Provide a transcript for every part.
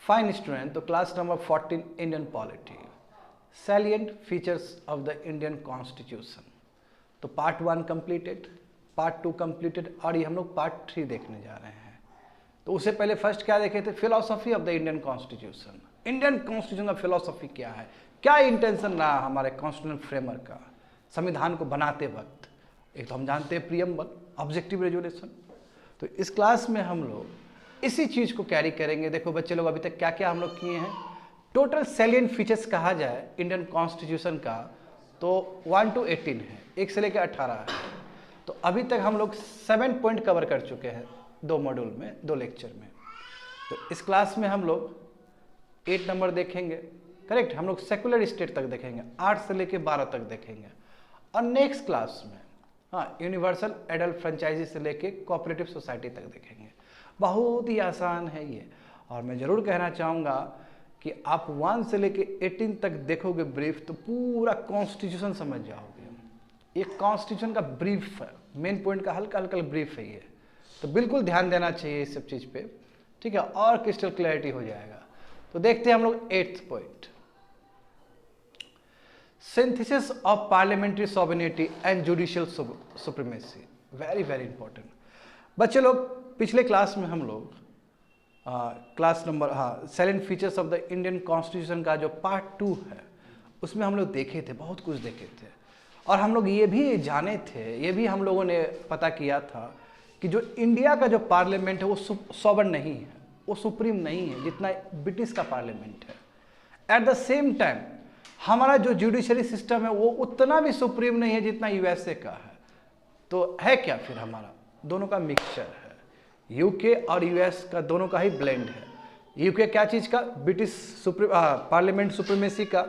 Fine student, तो class number 14 Indian polity, salient features of the Indian constitution. तो part 1 completed, part 2 completed और ये हम लोग पार्ट 3 देखने जा रहे हैं। तो उससे पहले फर्स्ट क्या देखे थे, philosophy of the Indian constitution. Indian constitution का फिलॉसफी क्या है, क्या इंटेंशन रहा हमारे कॉन्स्टिट्यूशन फ्रेमर का संविधान को बनाते वक्त। एक तो हम जानते हैं प्रियम्बल, ऑब्जेक्टिव रेजोल्यूशन। तो इस क्लास में हम लोग इसी चीज़ को कैरी करेंगे। देखो बच्चे लोग, अभी तक क्या क्या हम लोग किए हैं। टोटल सैलिएंट फीचर्स कहा जाए इंडियन कॉन्स्टिट्यूशन का तो 1 to 18 है, 1 से लेकर 18 है। तो अभी तक हम लोग 7 पॉइंट कवर कर चुके हैं 2 मॉड्यूल में, 2 लेक्चर में। तो इस क्लास में हम लोग 8 नंबर देखेंगे, करेक्ट। हम लोग सेकुलर स्टेट तक देखेंगे, 8 से लेकर 12 तक देखेंगे। और नेक्स्ट क्लास में यूनिवर्सल एडल्ट फ्रेंचाइजी से लेके कोऑपरेटिव सोसाइटी तक देखेंगे। बहुत ही आसान है ये, और मैं ज़रूर कहना चाहूँगा कि आप 1 से लेके 18 तक देखोगे ब्रीफ तो पूरा कॉन्स्टिट्यूशन समझ जाओगे। ये कॉन्स्टिट्यूशन का ब्रीफ है, मेन पॉइंट का हल्का हल्का ब्रीफ है ये। तो बिल्कुल ध्यान देना चाहिए इस सब चीज़ पे, ठीक है, और क्रिस्टल क्लैरिटी हो जाएगा। तो देखते हैं हम लोग 8th point, synthesis of parliamentary sovereignty and judicial supremacy. Very very important बच्चे लोग। पिछले क्लास में हम लोग class number salient features of the Indian constitution का जो पार्ट 2 है उसमें हम लोग देखे थे, बहुत कुछ देखे थे। और हम लोग ये भी जाने थे, ये भी हम लोगों ने पता किया था कि जो इंडिया का जो पार्लियामेंट है वो सॉवरेन नहीं है, वो सुप्रीम नहीं है जितना ब्रिटिश का पार्लियामेंट है। एट द सेम टाइम हमारा जो जुडिशरी सिस्टम है वो उतना भी सुप्रीम नहीं है जितना यूएसए का है। तो है क्या फिर, हमारा दोनों का मिक्सचर है, यूके और यूएस का दोनों का ही ब्लेंड है। यूके क्या चीज़ का, ब्रिटिश पार्लियामेंट सुप्रीमेसी का,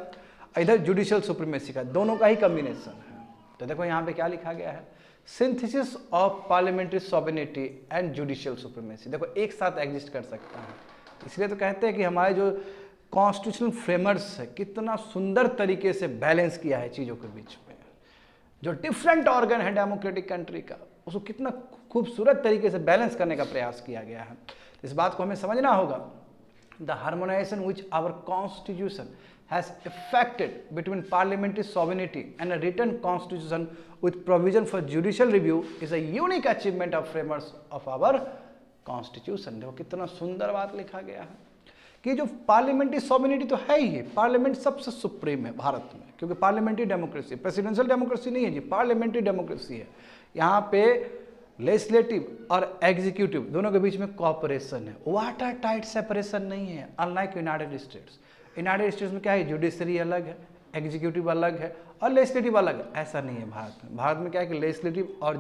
इधर जुडिशियल सुप्रीमेसी का, दोनों का ही कॉम्बिनेशन है। तो देखो यहाँ पे क्या लिखा गया है, synthesis of parliamentary sovereignty and judicial supremacy. देखो एक साथ एग्जिस्ट कर सकता है, इसलिए तो कहते हैं कि हमारे जो कॉन्स्टिट्यूशनल फ्रेमर्स है कितना सुंदर तरीके से बैलेंस किया है चीज़ों के बीच में। जो डिफरेंट ऑर्गन है डेमोक्रेटिक कंट्री का, उसको कितना खूबसूरत तरीके से बैलेंस करने का प्रयास किया गया है। इस बात को हमें समझना होगा। The harmonisation which our constitution has effected between parliamentary sovereignty and a written constitution with provision for judicial review is a unique achievement of framers of our constitution. देखो कितना सुंदर बात लिखा गया है कि जो पार्लियामेंट्री सॉवरेनिटी तो है ही, पार्लियामेंट सबसे सुप्रीम है भारत में, क्योंकि पार्लियामेंट्री डेमोक्रेसी, प्रेसिडेंशियल डेमोक्रेसी नहीं है जी, पार्लियामेंट्री डेमोक्रेसी है। यहाँ पे लेजिस्लेटिव और एग्जीक्यूटिव दोनों के बीच में कॉपरेशन है, वाटर टाइट सेपरेशन नहीं है, unlike United states. United states में क्या है, जुडिशरी अलग है, एग्जीक्यूटिव अलग है और लेजिस्लेटिव अलग है। ऐसा नहीं है भारत में। भारत में क्या है कि लेजिस्लेटिव और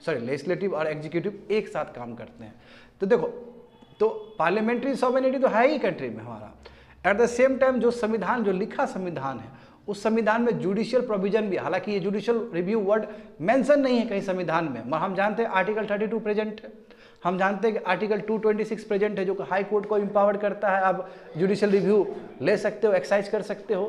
लेजिस्लेटिव और एग्जीक्यूटिव एक साथ काम करते हैं। तो देखो, तो पार्लियामेंट्री सॉवरेनिटी तो है ही कंट्री में हमारा। एट द सेम टाइम जो संविधान, जो लिखा संविधान है, उस संविधान में जुडिशियल प्रोविजन भी, हालांकि ये जुडिशियल रिव्यू वर्ड मेंशन नहीं है कहीं संविधान में, मगर हम जानते हैं आर्टिकल 32 प्रेजेंट है। हम जानते हैं कि आर्टिकल 226 प्रेजेंट है, जो कि हाई कोर्ट को एम्पावर्ड करता है, आप जुडिशियल रिव्यू ले सकते हो, एक्सरसाइज कर सकते हो।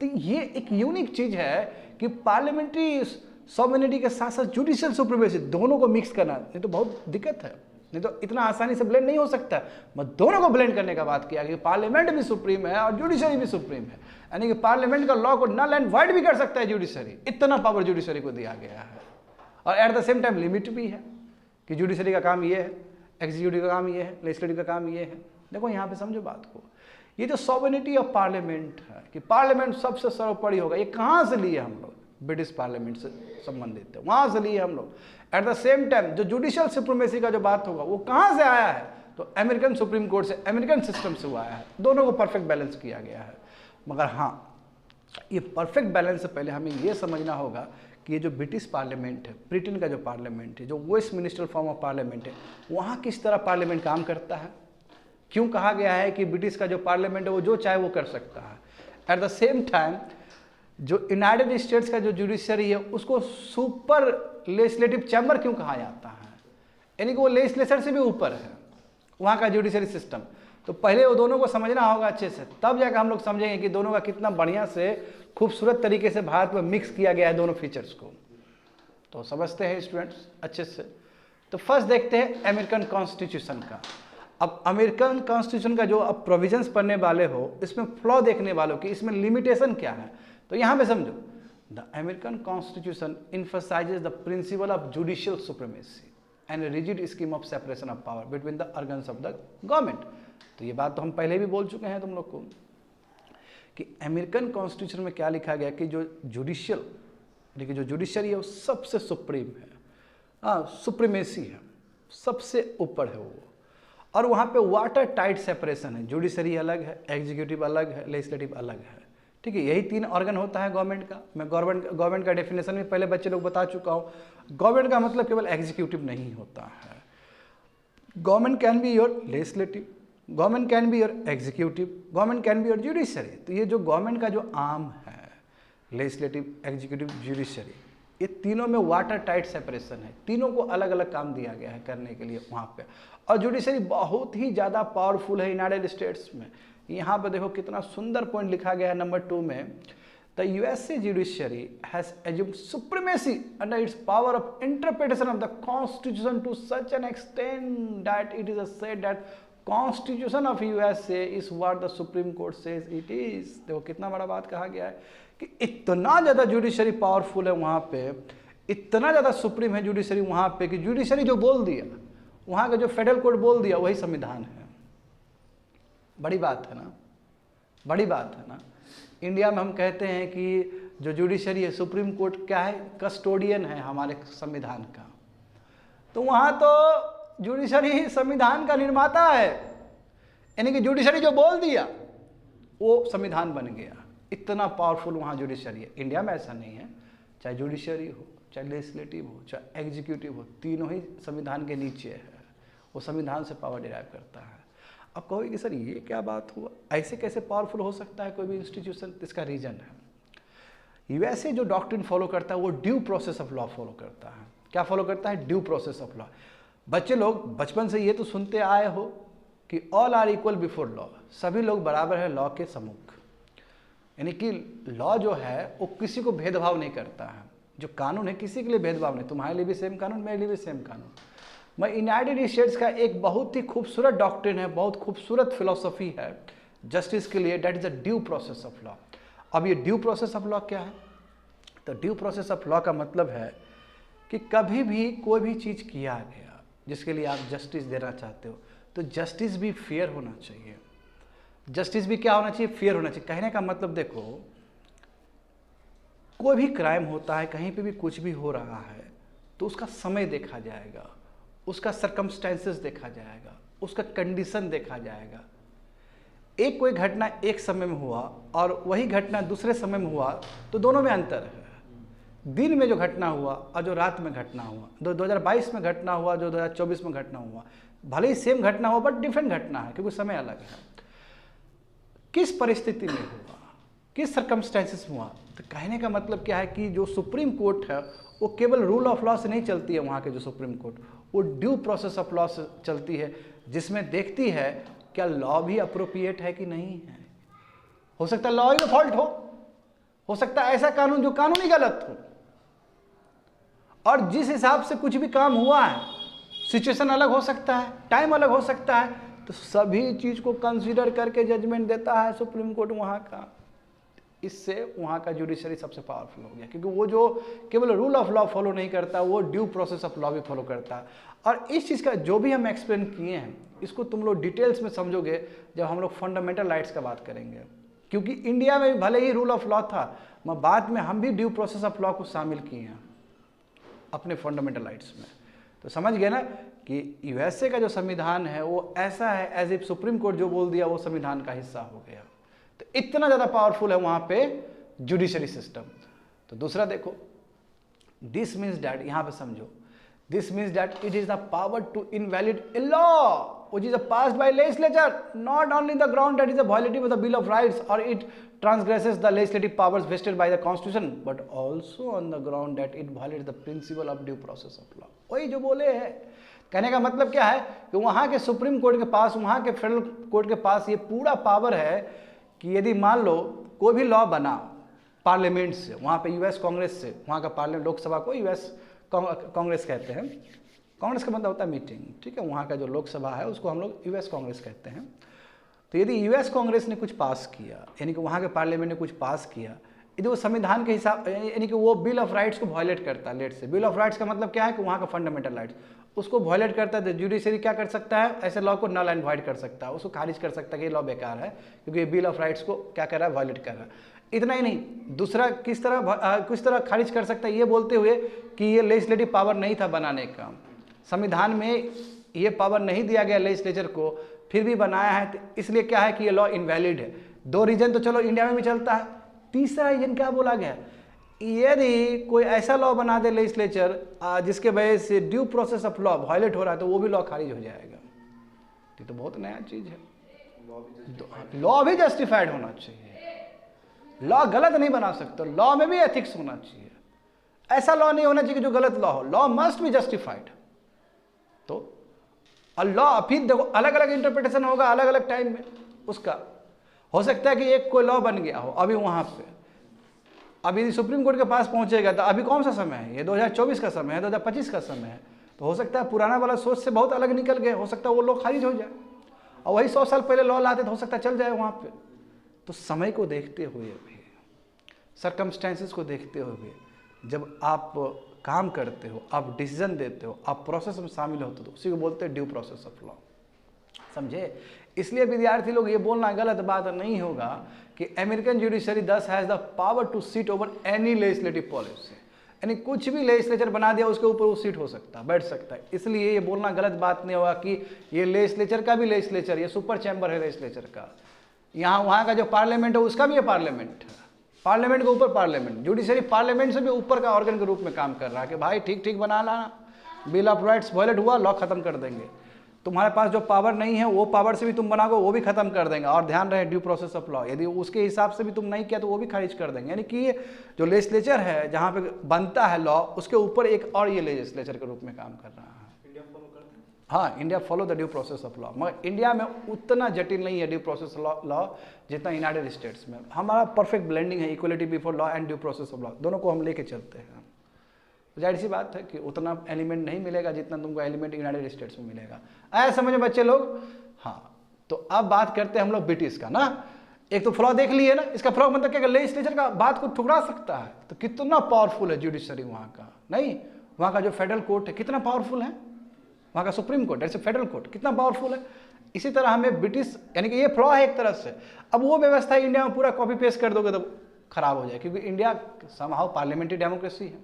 तो ये एक यूनिक चीज़ है कि पार्लियामेंट्री सॉवरेनिटी के साथ साथ जुडिशियल सुप्रीमेसी दोनों को मिक्स करना, नहीं तो बहुत दिक्कत है, नहीं तो इतना आसानी से ब्लेंड नहीं हो सकता। मैं दोनों को ब्लेंड करने का बात किया कि पार्लियामेंट भी सुप्रीम है और जुडिशरी भी सुप्रीम है, यानी कि पार्लियामेंट का लॉ को नल एंड वाइड भी कर सकता है जुडिशरी, इतना पावर जुडिशरी को दिया गया है। और at the same time limit भी है कि जुडिशरी का काम ये है, एग्जीक्यूटिव का काम ये है, लेजिस्लेटिव का काम ये है। देखो यहाँ पे समझो बात को, ये जो सॉवरेनिटी ऑफ पार्लियामेंट है कि पार्लियामेंट सबसे सर्वोपरि होगा, ये कहाँ से लिए हम लोग, ब्रिटिश पार्लियामेंट से संबंधित है, वहाँ से लिए हम लोग। एट द सेम टाइम जो जुडिशियल सुप्रीमेसी का जो बात होगा वो कहाँ से आया है, तो अमेरिकन सुप्रीम कोर्ट से, अमेरिकन सिस्टम से हुआ है। दोनों को परफेक्ट बैलेंस किया गया है। मगर हाँ, ये परफेक्ट बैलेंस से पहले हमें ये समझना होगा कि ये जो ब्रिटिश पार्लियामेंट है, ब्रिटेन का जो पार्लियामेंट है, जो Westminster form of parliament है, वहाँ किस तरह पार्लियामेंट काम करता है। क्यों कहा गया है कि ब्रिटिश का जो पार्लियामेंट है वो जो चाहे वो कर सकता है। एट द सेम टाइम जो यूनाइटेड स्टेट्स का जो जुडिशरी है उसको सुपर लेजिस्लेटिव चैम्बर क्यों कहा जाता है, यानी कि वो लेजिस्लेचर से भी ऊपर है वहाँ का जुडिशरी सिस्टम। तो पहले वो दोनों को समझना होगा अच्छे से, तब जाकर हम लोग समझेंगे कि दोनों का कितना बढ़िया से खूबसूरत तरीके से भारत में मिक्स किया गया है दोनों फीचर्स को। तो समझते हैं स्टूडेंट्स अच्छे से। तो फर्स्ट देखते हैं अमेरिकन कॉन्स्टिट्यूशन का। अब अमेरिकन कॉन्स्टिट्यूशन का जो अब प्रोविजंस पढ़ने वाले हो, इसमें फ्लॉ देखने वालों की इसमें लिमिटेशन क्या है, तो यहाँ पे समझो, the American constitution emphasizes the principle of judicial supremacy and rigid scheme of separation of power between the organs of the government. तो ये बात तो हम पहले भी बोल चुके हैं तुम लोग को कि अमेरिकन कॉन्स्टिट्यूशन में क्या लिखा गया कि जो जुडिशियल, देखिए जो जुडिशरी है वो सबसे सुप्रीम है, हाँ सुप्रीमेसी है, सबसे ऊपर है वो, और वहाँ पे वाटर टाइट सेपरेशन है, जुडिशरी अलग है, एग्जीक्यूटिव अलग है, लेजिस्लेटिव अलग है, ठीक है। यही 3 ऑर्गन होता है गवर्नमेंट का। मैं गवर्नमेंट का डेफिनेशन भी पहले बच्चे लोग बता चुका हूँ। गवर्नमेंट का मतलब केवल एग्जीक्यूटिव नहीं होता है, government can be your legislative, government can be your executive, government can be your judiciary. तो ये जो गवर्नमेंट का जो आर्म है, लेजिस्लेटिव, एग्जीक्यूटिव, जुडिशरी, ये तीनों में वाटर टाइट सेपरेशन है, तीनों को अलग अलग काम दिया गया है करने के लिए वहाँ पे। और जुडिशरी बहुत ही ज़्यादा पावरफुल है यूनाइटेड स्टेट्स में। यहाँ पे देखो कितना सुंदर पॉइंट लिखा गया है नंबर 2 में, the USA judiciary has assumed supremacy under its power of interpretation of the constitution to such an extent that it is said that constitution of USA is what the Supreme Court says it is. देखो कितना बड़ा बात कहा गया है कि इतना ज़्यादा जुडिशरी पावरफुल है वहाँ पे, इतना ज़्यादा सुप्रीम है जुडिशरी वहाँ पे कि जुडिशरी जो बोल दिया, वहाँ का जो फेडरल कोर्ट बोल दिया वही संविधान है। बड़ी बात है ना, बड़ी बात है ना। इंडिया में हम कहते हैं कि जो जुडिशरी है, सुप्रीम कोर्ट क्या है, कस्टोडियन है हमारे संविधान का, तो वहाँ तो जुडिशरी संविधान का निर्माता है, यानी कि जुडिशरी जो बोल दिया वो संविधान बन गया। इतना पावरफुल वहाँ जुडिशरी है। इंडिया में ऐसा नहीं है, चाहे जुडिशरी हो, चाहे लेजिस्लेटिव हो, चाहे एग्जीक्यूटिव हो, तीनों ही संविधान के नीचे है, वो संविधान से पावर डिराइव करता है। अब कहोगे कि सर ये क्या बात हुआ, ऐसे कैसे पावरफुल हो सकता है कोई भी इंस्टीट्यूशन, इसका रीजन है यूएसए जो डॉक्ट्रिन फॉलो करता है वो due process of law follow करता है। क्या फॉलो करता है? Due process of law. बच्चे लोग बचपन से ये तो सुनते आए हो कि all are equal before law, सभी लोग बराबर है लॉ के सम्मुख, यानी कि लॉ जो है वो किसी को भेदभाव नहीं करता है। जो कानून है किसी के लिए भेदभाव नहीं, तुम्हारे लिए भी सेम कानून, मेरे लिए भी सेम कानून। मैं यूनाइटेड स्टेट्स का एक बहुत ही खूबसूरत डॉक्ट्रिन है, बहुत खूबसूरत फिलॉसफी है जस्टिस के लिए, that is the due process of law. अब ये ड्यू प्रोसेस ऑफ लॉ क्या है? तो ड्यू प्रोसेस ऑफ लॉ का मतलब है कि कभी भी कोई भी चीज़ किया गया जिसके लिए आप जस्टिस देना चाहते हो, तो जस्टिस भी फेयर होना चाहिए। जस्टिस भी क्या होना चाहिए? फेयर होना चाहिए। कहने का मतलब देखो, कोई भी क्राइम होता है, कहीं पे भी कुछ भी हो रहा है, तो उसका समय देखा जाएगा, उसका सर्कमस्टेंसेस देखा जाएगा, उसका कंडीशन देखा जाएगा। एक कोई घटना एक समय में हुआ और वही घटना दूसरे समय में हुआ तो दोनों में अंतर है। दिन में जो घटना हुआ और जो रात में घटना हुआ, 2022 में घटना हुआ, जो 2024 में घटना हुआ, भले ही सेम घटना हुआ बट डिफरेंट घटना है क्योंकि समय अलग है। किस परिस्थिति में हुआ, किस सर्कमस्टेंसेस में हुआ, तो कहने का मतलब क्या है कि जो सुप्रीम कोर्ट है वो केवल रूल ऑफ लॉ से नहीं चलती है। वहाँ के जो सुप्रीम कोर्ट वो ड्यू प्रोसेस ऑफ लॉ से चलती है, जिसमें देखती है क्या लॉ भी अप्रोप्रिएट है कि नहीं है। हो सकता है लॉ ही में फॉल्ट हो सकता है ऐसा कानून जो कानूनी गलत हो, और जिस हिसाब से कुछ भी काम हुआ है सिचुएशन अलग हो सकता है, टाइम अलग हो सकता है, तो सभी चीज़ को कंसीडर करके जजमेंट देता है सुप्रीम कोर्ट वहाँ का। इससे वहाँ का जुडिशरी सबसे पावरफुल हो गया, क्योंकि वो जो केवल रूल ऑफ लॉ फॉलो नहीं करता, वो ड्यू प्रोसेस ऑफ लॉ भी फॉलो करता है। और इस चीज़ का जो भी हम एक्सप्लेन किए हैं, इसको तुम लोग डिटेल्स में समझोगे जब हम लोग फंडामेंटल राइट्स का बात करेंगे। क्योंकि इंडिया में भले ही रूल ऑफ लॉ था, मगर बाद में हम भी ड्यू प्रोसेस ऑफ लॉ को शामिल किए हैं अपने फंडामेंटल राइट्स में। तो समझ गए ना कि यूएसए का जो संविधान है वो ऐसा है एज इफ सुप्रीम कोर्ट जो बोल दिया वो संविधान का हिस्सा हो गया। तो इतना ज़्यादा पावरफुल है वहाँ पे जुडिशरी सिस्टम। तो दूसरा देखो, दिस मीन्स डैट, यहाँ पे समझो, this means that it is the power to invalid a law which is passed by legislature, not only the ground that is a violative of the Bill of Rights or it transgresses the legislative powers vested by the Constitution, but also on the ground that it violates the principle of due process of law। वही जो बोले हैं, कहने का मतलब क्या है कि वहाँ के सुप्रीम कोर्ट के पास, वहाँ के फेडरल कोर्ट के पास ये पूरा पावर है कि यदि मान लो कोई भी लॉ बना पार्लियामेंट से, वहाँ पे यूएस कांग्रेस से, वहाँ का पार्लियामेंट लोकसभा को यूएस कांग्रेस कहते हैं, कांग्रेस का मतलब होता है मीटिंग, ठीक है, वहाँ का जो लोकसभा है उसको हम लोग यूएस कांग्रेस कहते हैं। तो यदि यूएस कांग्रेस ने कुछ पास किया, यानी कि वहाँ के पार्लियामेंट ने कुछ पास किया, यदि वो संविधान के हिसाब, यानी कि वो बिल ऑफ राइट्स को वायलेट करता है, लेट से बिल ऑफ राइट्स का मतलब क्या है कि वहाँ का फंडामेंटल राइट्स, उसको वायलेट करता है, तो जुडिशरी क्या कर सकता है, ऐसे लॉ को नल एंड वॉइड कर सकता है, उसको खारिज कर सकता है कि ये लॉ बेकार है क्योंकि ये बिल ऑफ राइट्स को क्या कर रहा है, वायलेट कर रहा है। इतना ही नहीं, दूसरा किस तरह खारिज कर सकता है, ये बोलते हुए कि ये लेजिस्लेटिव पावर नहीं था बनाने का, संविधान में ये पावर नहीं दिया गया लेजिस्लेचर को, फिर भी बनाया है, तो इसलिए क्या है कि ये लॉ इनवैलिड है। 2 रीजन तो चलो इंडिया में भी चलता है, तीसरा रीजन क्या बोला गया, यदि कोई ऐसा लॉ बना दे लेजिस्लेचर जिसके वजह से due process of law violate हो रहा है, तो वो भी लॉ खारिज हो जाएगा। ये तो बहुत नया चीज है, लॉ भी जस्टिफाइड होना चाहिए, लॉ गलत नहीं बना सकते, लॉ में भी एथिक्स होना चाहिए, ऐसा लॉ नहीं होना चाहिए कि जो गलत लॉ हो, लॉ मस्ट बी जस्टिफाइड। तो लॉ फिर देखो अलग अलग इंटरप्रिटेशन होगा अलग अलग टाइम में उसका, हो सकता है कि एक कोई लॉ बन गया हो अभी वहां पे, अभी सुप्रीम कोर्ट के पास पहुंचेगा तो अभी कौन सा समय है, ये 2024 का समय है, 2025 का समय है, तो हो सकता है पुराना वाला सोच से बहुत अलग निकल गए, हो सकता है वो लॉ खारिज हो जाए, और वही 100 साल पहले लॉ लाते तो हो सकता है चल जाए वहां पे। तो समय को देखते हुए भी, सर्कमस्टेंसेस को देखते हुए जब आप काम करते हो, आप डिसीजन देते हो, आप प्रोसेस में शामिल होते हो, तो उसी को बोलते हैं ड्यू प्रोसेस ऑफ लॉ, समझे। इसलिए विद्यार्थी लोग ये बोलना गलत बात नहीं होगा कि American judiciary thus has the power to sit over any legislative policy, यानी कुछ भी लेजिस्लेचर बना दिया उसके ऊपर वो सीट हो सकता है, बैठ सकता है। इसलिए ये बोलना गलत बात नहीं होगा कि ये लेजिस्लेचर का भी लेजिस्लेचर, ये सुपर चैम्बर है लेजिस्लेचर का, यहाँ वहाँ का जो पार्लियामेंट है उसका भी ये पार्लियामेंट है, पार्लियामेंट के ऊपर पार्लियामेंट, जुडिशरी पार्लियामेंट से भी ऊपर का ऑर्गन के रूप में काम कर रहा है कि भाई ठीक ठीक बना लाना, बिल ऑफ राइट्स वायलेट हुआ लॉ खत्म कर देंगे, तुम्हारे पास जो पावर नहीं है वो पावर से भी तुम बनाओगे वो भी खत्म कर देंगे, और ध्यान रहे ड्यू प्रोसेस ऑफ लॉ, यदि उसके हिसाब से भी तुम नहीं किया तो वो भी खारिज कर देंगे। यानी कि ये जो लेजिस्लेचर है जहाँ पे बनता है लॉ, उसके ऊपर एक और ये लेजिस्लेचर के रूप में काम कर रहा है। हाँ, India follow the due process of law, मगर इंडिया में उतना जटिल नहीं है ड्यू प्रोसेस लॉ जितना यूनाइटेड स्टेट्स में। हमारा परफेक्ट ब्लेंडिंग है, equality before law and due process of law, दोनों को हम लेके चलते हैं। जाहिर सी बात है कि उतना एलिमेंट नहीं मिलेगा जितना तुमको एलिमेंट यूनाइटेड स्टेट्स में मिलेगा, आया समझ बच्चे लोग। हाँ, तो अब बात करते हैं हम लोग ब्रिटिश का ना। एक तो फ्लॉ देख लिए ना, इसका फ्लॉ मतलब क्या, लेजिस्लेचर का बात को ठुकरा सकता है, तो कितना पावरफुल है जुडिशरी वहाँ का, नहीं वहाँ का जो फेडरल कोर्ट है कितना पावरफुल है, वहाँ का सुप्रीम कोर्ट ऐसे फेडरल कोर्ट कितना पावरफुल है। इसी तरह हमें ब्रिटिश, यानी कि ये फ्लॉ है एक तरह से। अब वो व्यवस्था इंडिया में पूरा कॉपी पेस्ट कर दोगे तो खराब हो जाए, क्योंकि इंडिया समहाउ पार्लियामेंट्री डेमोक्रेसी है,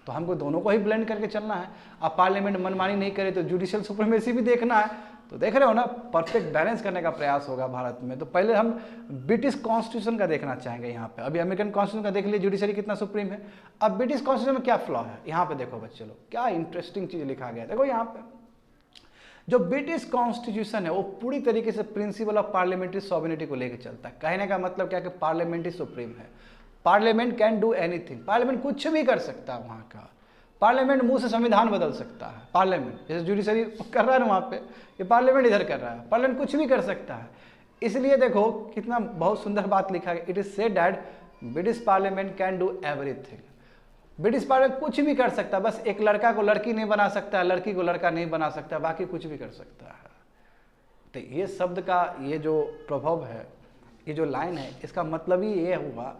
तो हमको दोनों को ही ब्लेंड करके चलना है। अब पार्लियामेंट मनमानी नहीं करे तो जुडिशियल सुप्रीमेसी भी देखना है, तो देख रहे हो ना, परफेक्ट बैलेंस करने का प्रयास होगा भारत में। तो पहले हम ब्रिटिश कॉन्स्टिट्यूशन का देखना चाहेंगे यहाँ पे। अभी अमेरिकन कॉन्स्टिट्यूशन का देख लिए, जुडिशरी कितना सुप्रीम है। अब ब्रिटिश कॉन्स्टिट्यूशन में क्या फ्लॉ है, यहाँ पे देखो बच्चे लोग, क्या इंटरेस्टिंग चीज लिखा गया। देखो यहाँ पे जो ब्रिटिश कॉन्स्टिट्यूशन है वो पूरी तरीके से प्रिंसिपल ऑफ पार्लियामेंट्री सॉवरेनिटी को लेकर चलता है। कहने का मतलब क्या कि पार्लियामेंट्री सुप्रीम है, parliament can do anything, parliament कुछ भी कर सकता है वहाँ का। पार्लियामेंट मुंह से संविधान बदल सकता है, पार्लियामेंट जैसे जुडिशरी कर रहा है ना वहाँ पे, ये पार्लियामेंट इधर कर रहा है, पार्लियामेंट कुछ भी कर सकता है। इसलिए देखो कितना बहुत सुंदर बात लिखा है, it is said that British parliament can do everything. British parliament कुछ भी कर सकता है, बस एक लड़का को लड़की नहीं बना सकता, लड़की को लड़का नहीं बना सकता, बाकी कुछ भी कर सकता है। तो ये शब्द का ये जो प्रभाव है, ये जो लाइन है, इसका मतलब ही ये हुआ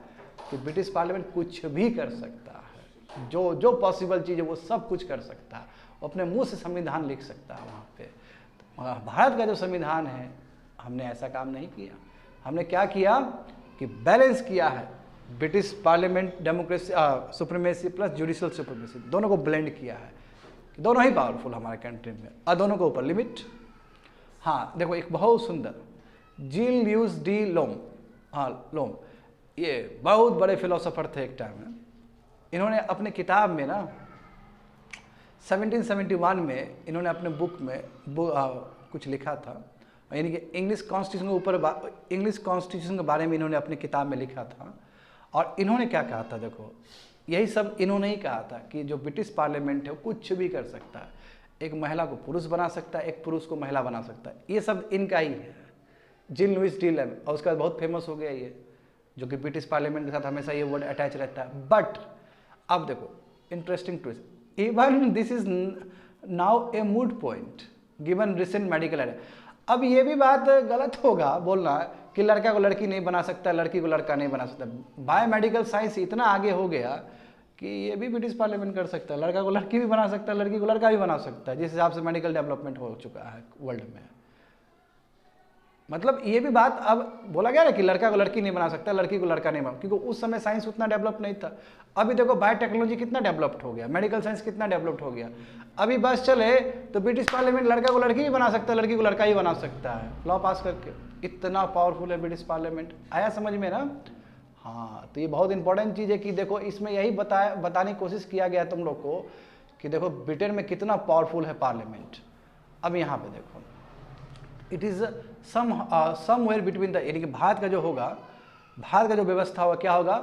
कि ब्रिटिश पार्लियामेंट कुछ भी कर सकता है, जो जो पॉसिबल चीज़ है वो सब कुछ कर सकता है, वो अपने मुंह से संविधान लिख सकता है वहाँ पे। तो भारत का जो संविधान है, हमने ऐसा काम नहीं किया। हमने क्या किया कि बैलेंस किया है, British parliament democracy supremacy plus judicial supremacy, दोनों को ब्लेंड किया है, दोनों ही पावरफुल हमारे कंट्री में, और दोनों के ऊपर लिमिट। हाँ देखो, एक बहुत सुंदर जील ल्यूस डी लोम, हाँ लोम, ये बहुत बड़े फिलोसोफर थे एक टाइम में। इन्होंने अपने किताब में ना 1771 में इन्होंने अपने बुक में कुछ लिखा था, यानी कि इंग्लिश कॉन्स्टिट्यूशन के ऊपर, इंग्लिश कॉन्स्टिट्यूशन के बारे में इन्होंने अपनी किताब में लिखा था। और इन्होंने क्या कहा था, देखो यही सब इन्होंने ही कहा था कि जो ब्रिटिश पार्लियामेंट है वो कुछ भी कर सकता है, एक महिला को पुरुष बना सकता है, एक पुरुष को महिला बना सकता है, ये सब इनका ही है, जीन लुइस डी लेम। और उसका बहुत फेमस हो गया ये, जो कि ब्रिटिश पार्लियामेंट के साथ हमेशा ये वर्ड अटैच रहता है। बट अब देखो interesting twist, even this is now A mood point given recent medical aid. अब ये भी बात गलत होगा बोलना कि लड़का को लड़की नहीं बना सकता, लड़की को लड़का नहीं बना सकता। बायोमेडिकल साइंस इतना आगे हो गया कि ये भी ब्रिटिश पार्लियामेंट कर सकता है, लड़का को लड़की भी बना सकता है, लड़की को लड़का भी बना सकता है, जिस हिसाब से मेडिकल डेवलपमेंट हो चुका है वर्ल्ड में। मतलब ये भी बात अब बोला गया ना कि लड़का को लड़की नहीं बना सकता, लड़की को लड़का नहीं बना, क्योंकि उस समय साइंस उतना डेवलप नहीं था। अभी देखो बायोटेक्नोलॉजी कितना डेवलप्ड हो गया, मेडिकल साइंस कितना डेवलप्ड हो गया। अभी बस चले तो ब्रिटिश पार्लियामेंट लड़का को लड़की भी बना सकता है, लड़की को लड़का ही बना सकता है, लॉ पास करके। इतना पावरफुल है ब्रिटिश पार्लियामेंट। आया समझ में ना? हाँ, तो ये बहुत इंपॉर्टेंट चीज़ है कि देखो इसमें यही बताने की कोशिश किया गया तुम लोग को कि देखो ब्रिटेन में कितना पावरफुल है पार्लियामेंट। अब यहाँ पे देखो it is somewhere between the, यानी कि भारत का जो होगा, भारत का जो व्यवस्था होगा क्या होगा,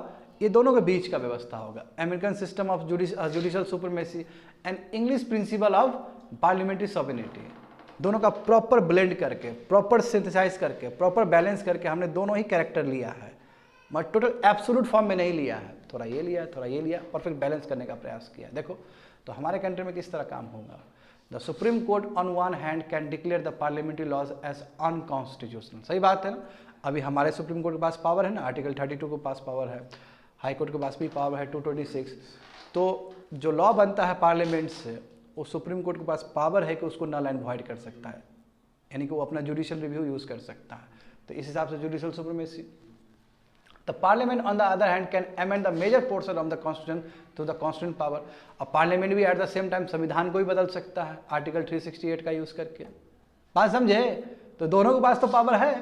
ये दोनों के बीच का व्यवस्था होगा। American system of judicial supremacy and English principle of parliamentary sovereignty, दोनों का प्रॉपर ब्लेंड करके, प्रॉपर सिंथेसाइज करके, प्रॉपर बैलेंस करके हमने दोनों ही कैरेक्टर लिया है, मगर टोटल एब्सोल्यूट फॉर्म में नहीं लिया है। थोड़ा ये लिया, थोड़ा ये लिया, परफेक्ट बैलेंस करने का प्रयास किया। देखो तो हमारे कंट्री में किस तरह काम होगा। The Supreme Court on one hand can declare the parliamentary laws as unconstitutional. सही बात है ना? अभी हमारे सुप्रीम कोर्ट के पास पावर है ना, आर्टिकल 32 के पास पावर है, हाई कोर्ट के पास भी पावर है 226। तो जो लॉ बनता है पार्लियामेंट से, वो सुप्रीम कोर्ट के पास पावर है कि उसको नल एंड वॉइड कर सकता है, यानी कि वो अपना जुडिशियल रिव्यू यूज़ कर सकता है। तो इस हिसाब से judicial supremacy. The parliament on the other hand can amend the major portion of the constitution through the constituent power। अब पार्लियामेंट भी एट द सेम टाइम संविधान को भी बदल सकता है आर्टिकल 368 का यूज करके। बात समझे? तो दोनों के पास तो पावर है।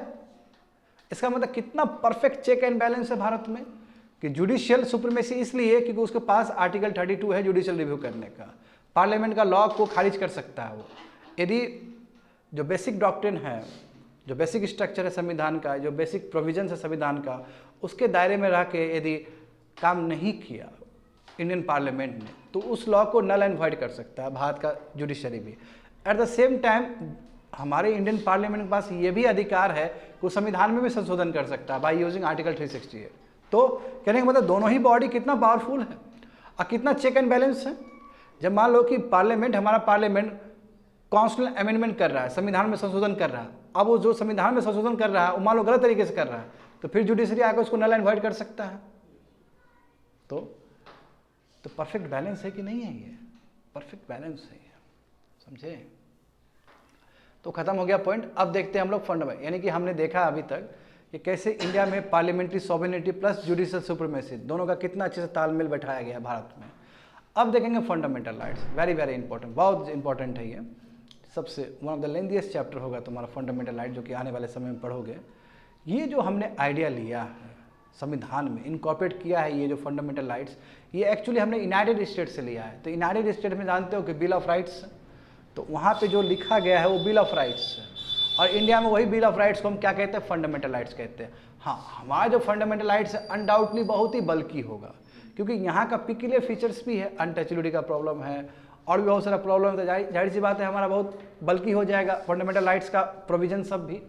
इसका मतलब कितना परफेक्ट चेक एंड बैलेंस है भारत में कि जुडिशियल सुप्रीमेसी इसलिए क्योंकि उसके पास आर्टिकल 32 है जुडिशियल रिव्यू करने का, पार्लियामेंट का लॉ को खारिज कर सकता है वो, यदि जो बेसिक डॉक्ट्रिन है, जो बेसिक स्ट्रक्चर है संविधान का, जो बेसिक प्रोविजन है संविधान का, उसके दायरे में रह के यदि काम नहीं किया इंडियन पार्लियामेंट ने, तो उस लॉ को नल एंड वॉइड कर सकता है भारत का जुडिशरी भी। एट द सेम टाइम हमारे इंडियन पार्लियामेंट के पास ये भी अधिकार है कि वो संविधान में भी संशोधन कर सकता है बाय यूजिंग आर्टिकल 368। तो कहने का मतलब दोनों ही बॉडी कितना पावरफुल है और कितना चेक एंड बैलेंस है। जब मान लो कि पार्लियामेंट, हमारा पार्लियामेंट कॉन्स्टिट्यूशनल अमेंडमेंट कर रहा है, संविधान में संशोधन कर रहा है, अब वो जो संविधान में संशोधन कर रहा है वो मान लो गलत तरीके से कर रहा है, तो फिर जुडिशरी आकर उसको नल एंड वॉइड कर सकता है। तो परफेक्ट बैलेंस है कि नहीं है? ये परफेक्ट बैलेंस है, समझे? तो खत्म हो गया पॉइंट। अब देखते हैं हम लोग फंडामेंटल, यानी कि हमने देखा अभी तक कि कैसे इंडिया में parliamentary sovereignty plus judicial supremacy दोनों का कितना अच्छे से तालमेल बैठाया गया है भारत में। अब देखेंगे fundamental rights, very very important, बहुत इंपॉर्टेंट है ये, सबसे one of the lengthiest chapter होगा तुम्हारा फंडामेंटल राइट, जो कि आने वाले समय में पढ़ोगे। ये जो हमने आइडिया लिया है संविधान में इनकॉर्पोरेट किया है, ये जो फंडामेंटल राइट्स, ये एक्चुअली हमने यूनाइटेड स्टेट से लिया है। तो यूनाइटेड स्टेट में जानते हो कि बिल ऑफ राइट्स, तो वहाँ पे जो लिखा गया है वो बिल ऑफ राइट्स है, और इंडिया में वही बिल ऑफ राइट्स को हम क्या कहते हैं? फंडामेंटल राइट्स कहते हैं। हाँ, हमारा जो फंडामेंटल राइट्स है अनडाउटली बहुत ही बल्कि होगा, क्योंकि यहाँ का पिक्यूलियर फीचर्स भी है, अनटचेबिलिटी का प्रॉब्लम है और भी बहुत सारा प्रॉब्लम है, तो जाहिर सी बात है हमारा बहुत बल्कि हो जाएगा फंडामेंटल राइट्स का प्रोविजन सब भी।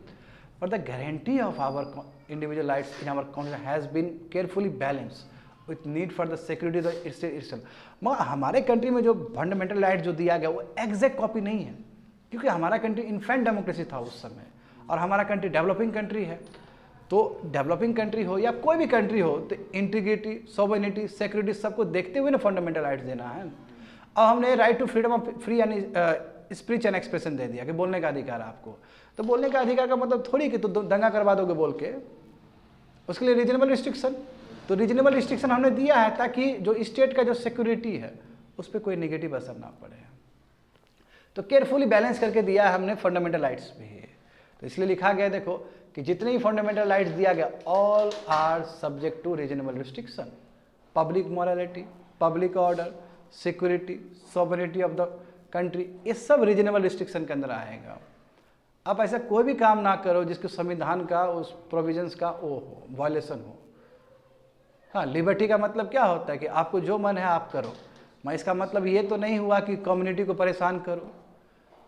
But the guarantee of our individual rights in our constitution has been carefully balanced with need for the security of the state itself. मगर हमारे कंट्री में जो फंडामेंटल राइट जो दिया गया वो एग्जैक्ट कॉपी नहीं है, क्योंकि हमारा कंट्री इन्फेंट डेमोक्रेसी था उस समय, और हमारा कंट्री डेवलपिंग कंट्री है। तो डेवलपिंग कंट्री हो या कोई भी कंट्री हो, तो इंटीग्रिटी, सॉवरेनिटी, सिक्योरिटी सबको देखते हुए ना फंडामेंटल राइट्स देना है। अब हमने right to freedom of free and speech and expression दे दिया कि बोलने का अधिकार है आपको। तो बोलने का अधिकार का मतलब थोड़ी कि तो दंगा करवा दोगे बोल के, उसके लिए रीजनेबल रिस्ट्रिक्शन, तो रीजनेबल रिस्ट्रिक्शन हमने दिया है ताकि जो स्टेट का जो सिक्योरिटी है उस पर कोई नेगेटिव असर ना पड़े। तो केयरफुली बैलेंस करके दिया है हमने फंडामेंटल राइट्स भी। तो इसलिए लिखा गया देखो कि जितने भी फंडामेंटल राइट्स दिया गया all are subject to reasonable restriction, public morality, public order, security, sovereignty of the country, ये सब रीजनेबल रिस्ट्रिक्शन के अंदर आएगा। आप ऐसा कोई भी काम ना करो जिसके संविधान का उस प्रोविजंस का वो हो, वायलेशन हो। हाँ, लिबर्टी का मतलब क्या होता है कि आपको जो मन है आप करो, मैं इसका मतलब ये तो नहीं हुआ कि कम्युनिटी को परेशान करो।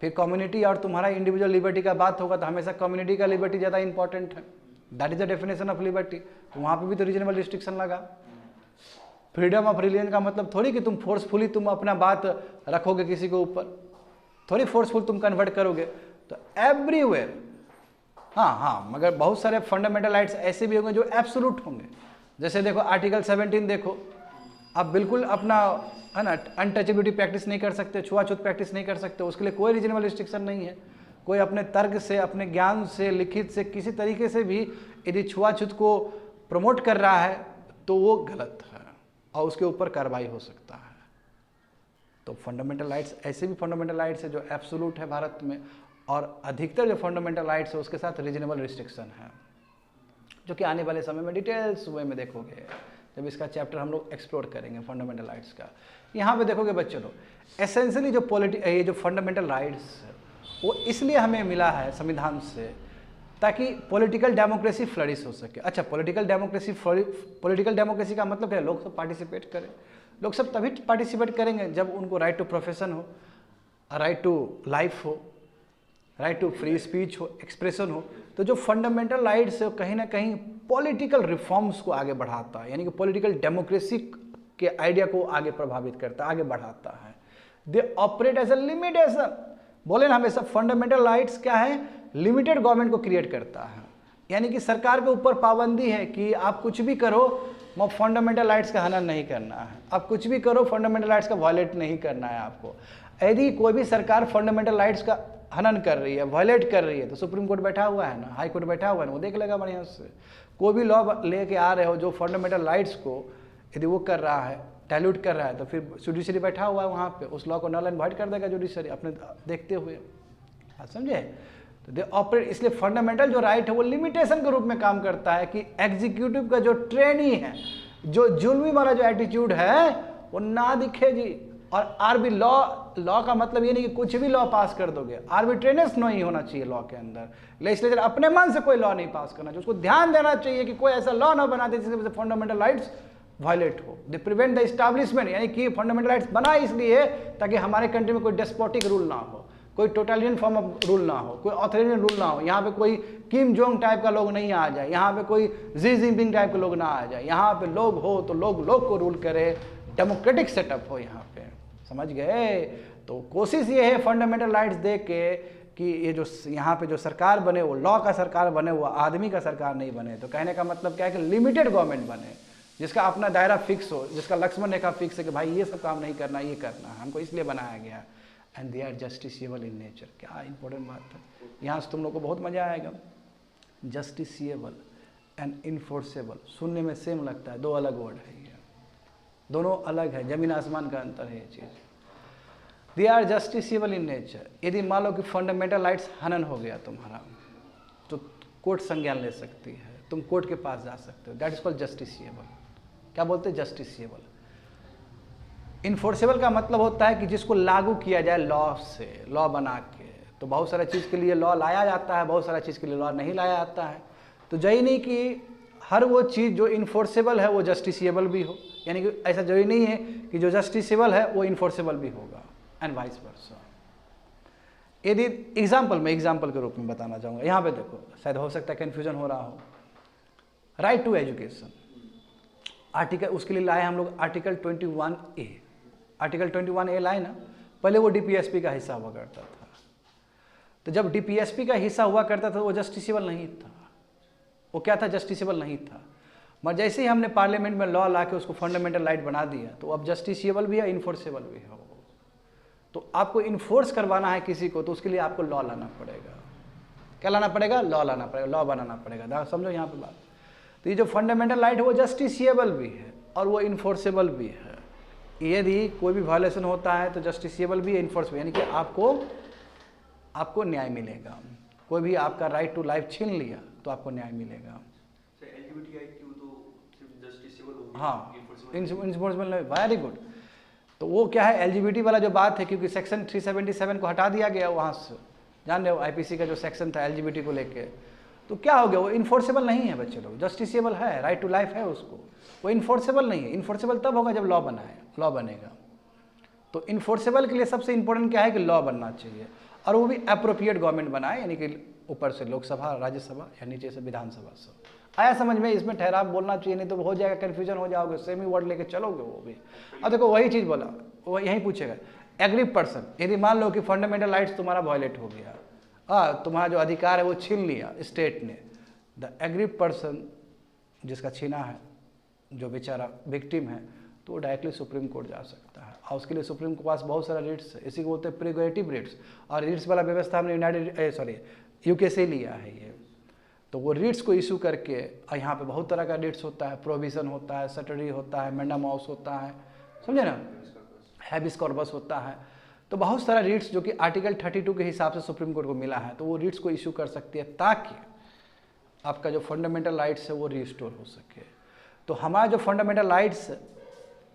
फिर कम्युनिटी और तुम्हारा इंडिविजुअल लिबर्टी का बात होगा तो हमेशा कम्युनिटी का लिबर्टी ज़्यादा इंपॉर्टेंट है, that is the definition of liberty. तो वहाँ पे भी तो रीजनेबल रिस्ट्रिक्शन लगा। फ्रीडम ऑफ रिलीजन का मतलब थोड़ी कि तुम फोर्सफुली तुम अपना बात रखोगे किसी के ऊपर, थोड़ी फोर्सफुल तुम कन्वर्ट करोगे। तो एवरीवेयर, हाँ, मगर बहुत सारे फंडामेंटल राइट्स ऐसे भी होंगे जो एब्सोल्यूट होंगे। जैसे देखो आर्टिकल 17 देखो, आप बिल्कुल अपना है ना अनटचेबिलिटी प्रैक्टिस नहीं कर सकते, छुआछूत प्रैक्टिस नहीं कर सकते, उसके लिए कोई रीजनेबल रिस्ट्रिक्शन नहीं है। कोई अपने तर्क से, अपने ज्ञान से, लिखित से, किसी तरीके से भी यदि छुआछूत को प्रमोट कर रहा है तो वो गलत है और उसके ऊपर कार्रवाई हो सकता है। तो फंडामेंटल राइट्स ऐसे भी फंडामेंटल राइट्स है जो एब्सोल्यूट है भारत में, और अधिकतर जो फंडामेंटल राइट्स है उसके साथ रीजनेबल रिस्ट्रिक्शन है, जो कि आने वाले समय में डिटेल्स वे में देखोगे जब इसका चैप्टर हम लोग एक्सप्लोर करेंगे फंडामेंटल राइट्स का। यहाँ पे देखोगे बच्चों लोग, एसेंशियली जो ये जो फंडामेंटल राइट्स है वो इसलिए हमें मिला है संविधान से ताकि पॉलिटिकल डेमोक्रेसी फ्लरिश हो सके। अच्छा, पॉलिटिकल डेमोक्रेसी का मतलब क्या है? लोग सब पार्टिसिपेट करें। लोग सब तभी पार्टिसिपेट करेंगे जब उनको राइट टू प्रोफेशन हो, राइट टू लाइफ हो, राइट टू फ्री स्पीच हो, एक्सप्रेशन हो। तो जो फंडामेंटल राइट्स है कहीं ना कहीं पॉलिटिकल रिफॉर्म्स को आगे बढ़ाता है, यानी कि पॉलिटिकल डेमोक्रेसी के आइडिया को आगे प्रभावित करता है, आगे बढ़ाता है। They operate as a limitation. बोले ना हमेशा फंडामेंटल राइट्स क्या है? लिमिटेड गवर्नमेंट को क्रिएट करता है, यानी कि सरकार के ऊपर पाबंदी है कि आप कुछ भी करो, फंडामेंटल राइट्स का हनन नहीं करना है। आप कुछ भी करो, फंडामेंटल राइट्स का वायलेट नहीं करना है आपको। यदि कोई भी सरकार फंडामेंटल राइट्स का हनन कर रही है, वायलेट कर रही है, तो सुप्रीम कोर्ट बैठा हुआ है ना, हाई कोर्ट बैठा हुआ है ना, वो देख लेगा बढ़िया से। कोई भी लॉ लेके आ रहे हो जो फंडामेंटल राइट्स को यदि वो कर रहा है, डायल्यूट कर रहा है, तो फिर जुडिशरी बैठा हुआ है वहाँ पे, उस लॉ को नल एंड वॉइड कर देगा जुडिशरी अपने देखते हुए। आप समझे? तो दे ऑपरेट, इसलिए फंडामेंटल जो राइट है वो लिमिटेशन के रूप में काम करता है कि एग्जीक्यूटिव का जो ट्रेनी है, जो जुल्मी वाला जो एटीट्यूड है वो ना दिखे जी। और आरबी लॉ का मतलब ये नहीं कि कुछ भी लॉ पास कर दोगे, आर्बिट्रेनेस नहीं होना चाहिए लॉ के अंदर। लेजिस्लेचर अपने मन से कोई लॉ नहीं पास करना चाहिए, उसको ध्यान देना चाहिए कि कोई ऐसा लॉ ना बना दे जिसकी वजह से फंडामेंटल राइट्स वायलेट हो। दे प्रिवेंट द एस्टैब्लिशमेंट, यानी कि फंडामेंटल राइट्स बना इसलिए ताकि हमारे कंट्री में कोई डेस्पोटिक रूल ना हो, कोई टोटलियन फॉर्म ऑफ रूल ना हो, कोई ऑथोरिटेरियन रूल ना हो। यहाँ पे कोई किम जोंग टाइप का लोग नहीं आ जाए, यहाँ पे कोई जी जिनपिंग टाइप के लोग ना आ जाए। यहाँ पे लोग हो तो लोग को रूल करे, डेमोक्रेटिक सेटअप हो यहाँ पे। समझ गए? तो कोशिश ये है फंडामेंटल राइट्स दे के कि ये जो यहाँ पे जो सरकार बने वो लॉ का सरकार बने, वो आदमी का सरकार नहीं बने। तो कहने का मतलब क्या है कि लिमिटेड गवर्नमेंट बने, जिसका अपना दायरा फिक्स हो, जिसका लक्ष्मण रेखा फिक्स है कि भाई ये सब काम नहीं करना, ये करना हमको इसलिए बनाया गया। And they are justiciable in nature. क्या इंपॉर्टेंट बात है, यहाँ से तुम लोग को बहुत मजा आएगा। जस्टिसिएबल एंड इन्फोर्सेबल सुनने में सेम लगता है, दो अलग वर्ड है ये, दोनों अलग है, जमीन आसमान का अंतर है ये चीज़। They are justiciable in nature. यदि मान लो कि फंडामेंटल राइट्स हनन हो गया तुम्हारा, तो कोर्ट संज्ञान ले सकती है, तुम कोर्ट के पास जा सकते हो। That is called justiciable. क्या बोलते हैं? जस्टिसिएबल। इन्फोर्सेबल का मतलब होता है कि जिसको लागू किया जाए लॉ से, लॉ बना के। तो बहुत सारा चीज़ के लिए लॉ लाया जाता है, बहुत सारा चीज़ के लिए लॉ नहीं लाया जाता है। तो जरूरी नहीं कि हर वो चीज़ जो इन्फोर्सेबल है वो जस्टिसिएबल भी हो, यानी कि ऐसा जरूरी नहीं है कि जो जस्टिसिएबल है वो इन्फोर्सेबल भी होगा, एंड वाइस वर्सा। यदि एग्जाम्पल के रूप में बताना चाहूँगा, यहाँ पे देखो, शायद हो सकता है कन्फ्यूजन हो रहा हो। राइट टू एजुकेशन आर्टिकल, उसके लिए लाए हम लोग आर्टिकल 21A। आर्टिकल 21A लाए ना, पहले वो डीपीएसपी का हिस्सा हुआ करता था। तो जब डीपीएसपी का हिस्सा हुआ करता था वो जस्टिसिबल नहीं था। वो क्या था? जस्टिसिबल नहीं था। मगर जैसे ही हमने पार्लियामेंट में लॉ ला के उसको फंडामेंटल राइट बना दिया, तो अब जस्टिसिबल भी है, इन्फोर्सेबल भी है। तो आपको इन्फोर्स करवाना है किसी को, तो उसके लिए आपको लॉ लाना पड़ेगा। क्या लाना पड़ेगा? लॉ लाना पड़ेगा, लॉ बनाना पड़ेगा। समझो यहाँ पे बात। तो ये जो फंडामेंटल राइट है वो जस्टिसिएबल भी है और वो इन्फोर्सेबल भी है। यदि कोई भी वायलेशन होता है तो जस्टिसिएबल भी है, इन्फोर्सेबल, यानी कि आपको न्याय मिलेगा। कोई भी आपका राइट टू लाइफ छीन लिया तो आपको न्याय मिलेगा। हाँ, इन्फोर्सेबल, वेरी गुड। तो वो क्या है, एलजीबीटी वाला जो बात है, क्योंकि सेक्शन 377 को हटा दिया गया वहाँ से, जान रहे हो, आईपीसी का जो सेक्शन था एलजीबीटी को लेके, तो क्या हो गया, वो इन्फोर्सेबल नहीं है बच्चे लोग। जस्टिसिएबल है, राइट टू लाइफ है उसको, वो इन्फोर्सेबल नहीं है। इन्फोर्सेबल तब होगा जब लॉ लॉ बनेगा। तो इन्फोर्सेबल के लिए सबसे इंपॉर्टेंट क्या है कि लॉ बनना चाहिए, और वो भी अप्रोप्रिएट गवर्नमेंट बनाए, यानी कि ऊपर से लोकसभा, राज्यसभा या नीचे से विधानसभा से। आया समझ में? इसमें ठहराव बोलना चाहिए, नहीं तो हो जाएगा, कन्फ्यूजन हो जाओगे, सेम ही वर्ड लेके चलोगे वो भी। अब देखो वही चीज़ बोला, वो यही पूछेगा, एग्री पर्सन, यदि मान लो कि फंडामेंटल राइट्स तुम्हारा वायलेट हो गया, तुम्हारा जो अधिकार है वो छीन लिया स्टेट ने, द एग्री पर्सन जिसका छीना है, जो बेचारा विक्टिम है, तो वो डायरेक्टली सुप्रीम कोर्ट जा सकता है। और उसके लिए सुप्रीम के पास बहुत सारा रिट्स है, इसी को बोलते हैं प्रीरोगेटिव रिट्स। और रिट्स वाला व्यवस्था हमने यूके से लिया है ये। तो वो रिट्स को इशू करके, यहाँ पे बहुत तरह का रिट्स होता है, प्रोविजन होता है, सटरी होता है, मेंडामॉस होता है, समझे ना, हैबिस कॉर्पस होता है। तो बहुत सारा रिट्स जो कि आर्टिकल 32 के हिसाब से सुप्रीम कोर्ट को मिला है, तो वो रिट्स को इशू कर सकती है ताकि आपका जो फंडामेंटल राइट्स है वो रिस्टोर हो सके। तो हमारा जो फंडामेंटल राइट्स,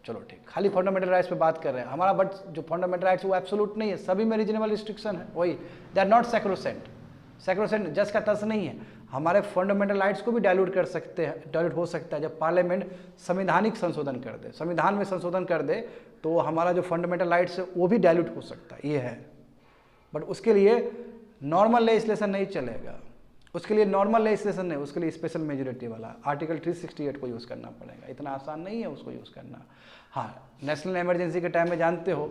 चलो ठीक, खाली फंडामेंटल राइट्स पे बात कर रहे हैं हमारा, बट जो फंडामेंटल राइट्स वो एब्सोल्यूट नहीं है, सभी में रीजनेबल रिस्ट्रिक्शन है, वही they are not sacrosanct. Sacrosanct जस का तस नहीं है। हमारे फंडामेंटल राइट्स को भी डाइल्यूट कर सकते हैं, डाइल्यूट हो सकता है जब पार्लियामेंट संवैधानिक संशोधन कर दे, संविधान में संशोधन कर दे, तो हमारा जो फंडामेंटल राइट्स है वो भी डाइल्यूट हो सकता है, ये है। बट उसके लिए नॉर्मल लेजिस्लेशन नहीं चलेगा, उसके लिए नॉर्मल लेजिस्लेशन नहीं, उसके लिए स्पेशल मेजोरिटी वाला आर्टिकल 368 को यूज़ करना पड़ेगा। इतना आसान नहीं है उसको यूज़ करना। हाँ, नेशनल इमरजेंसी के टाइम में जानते हो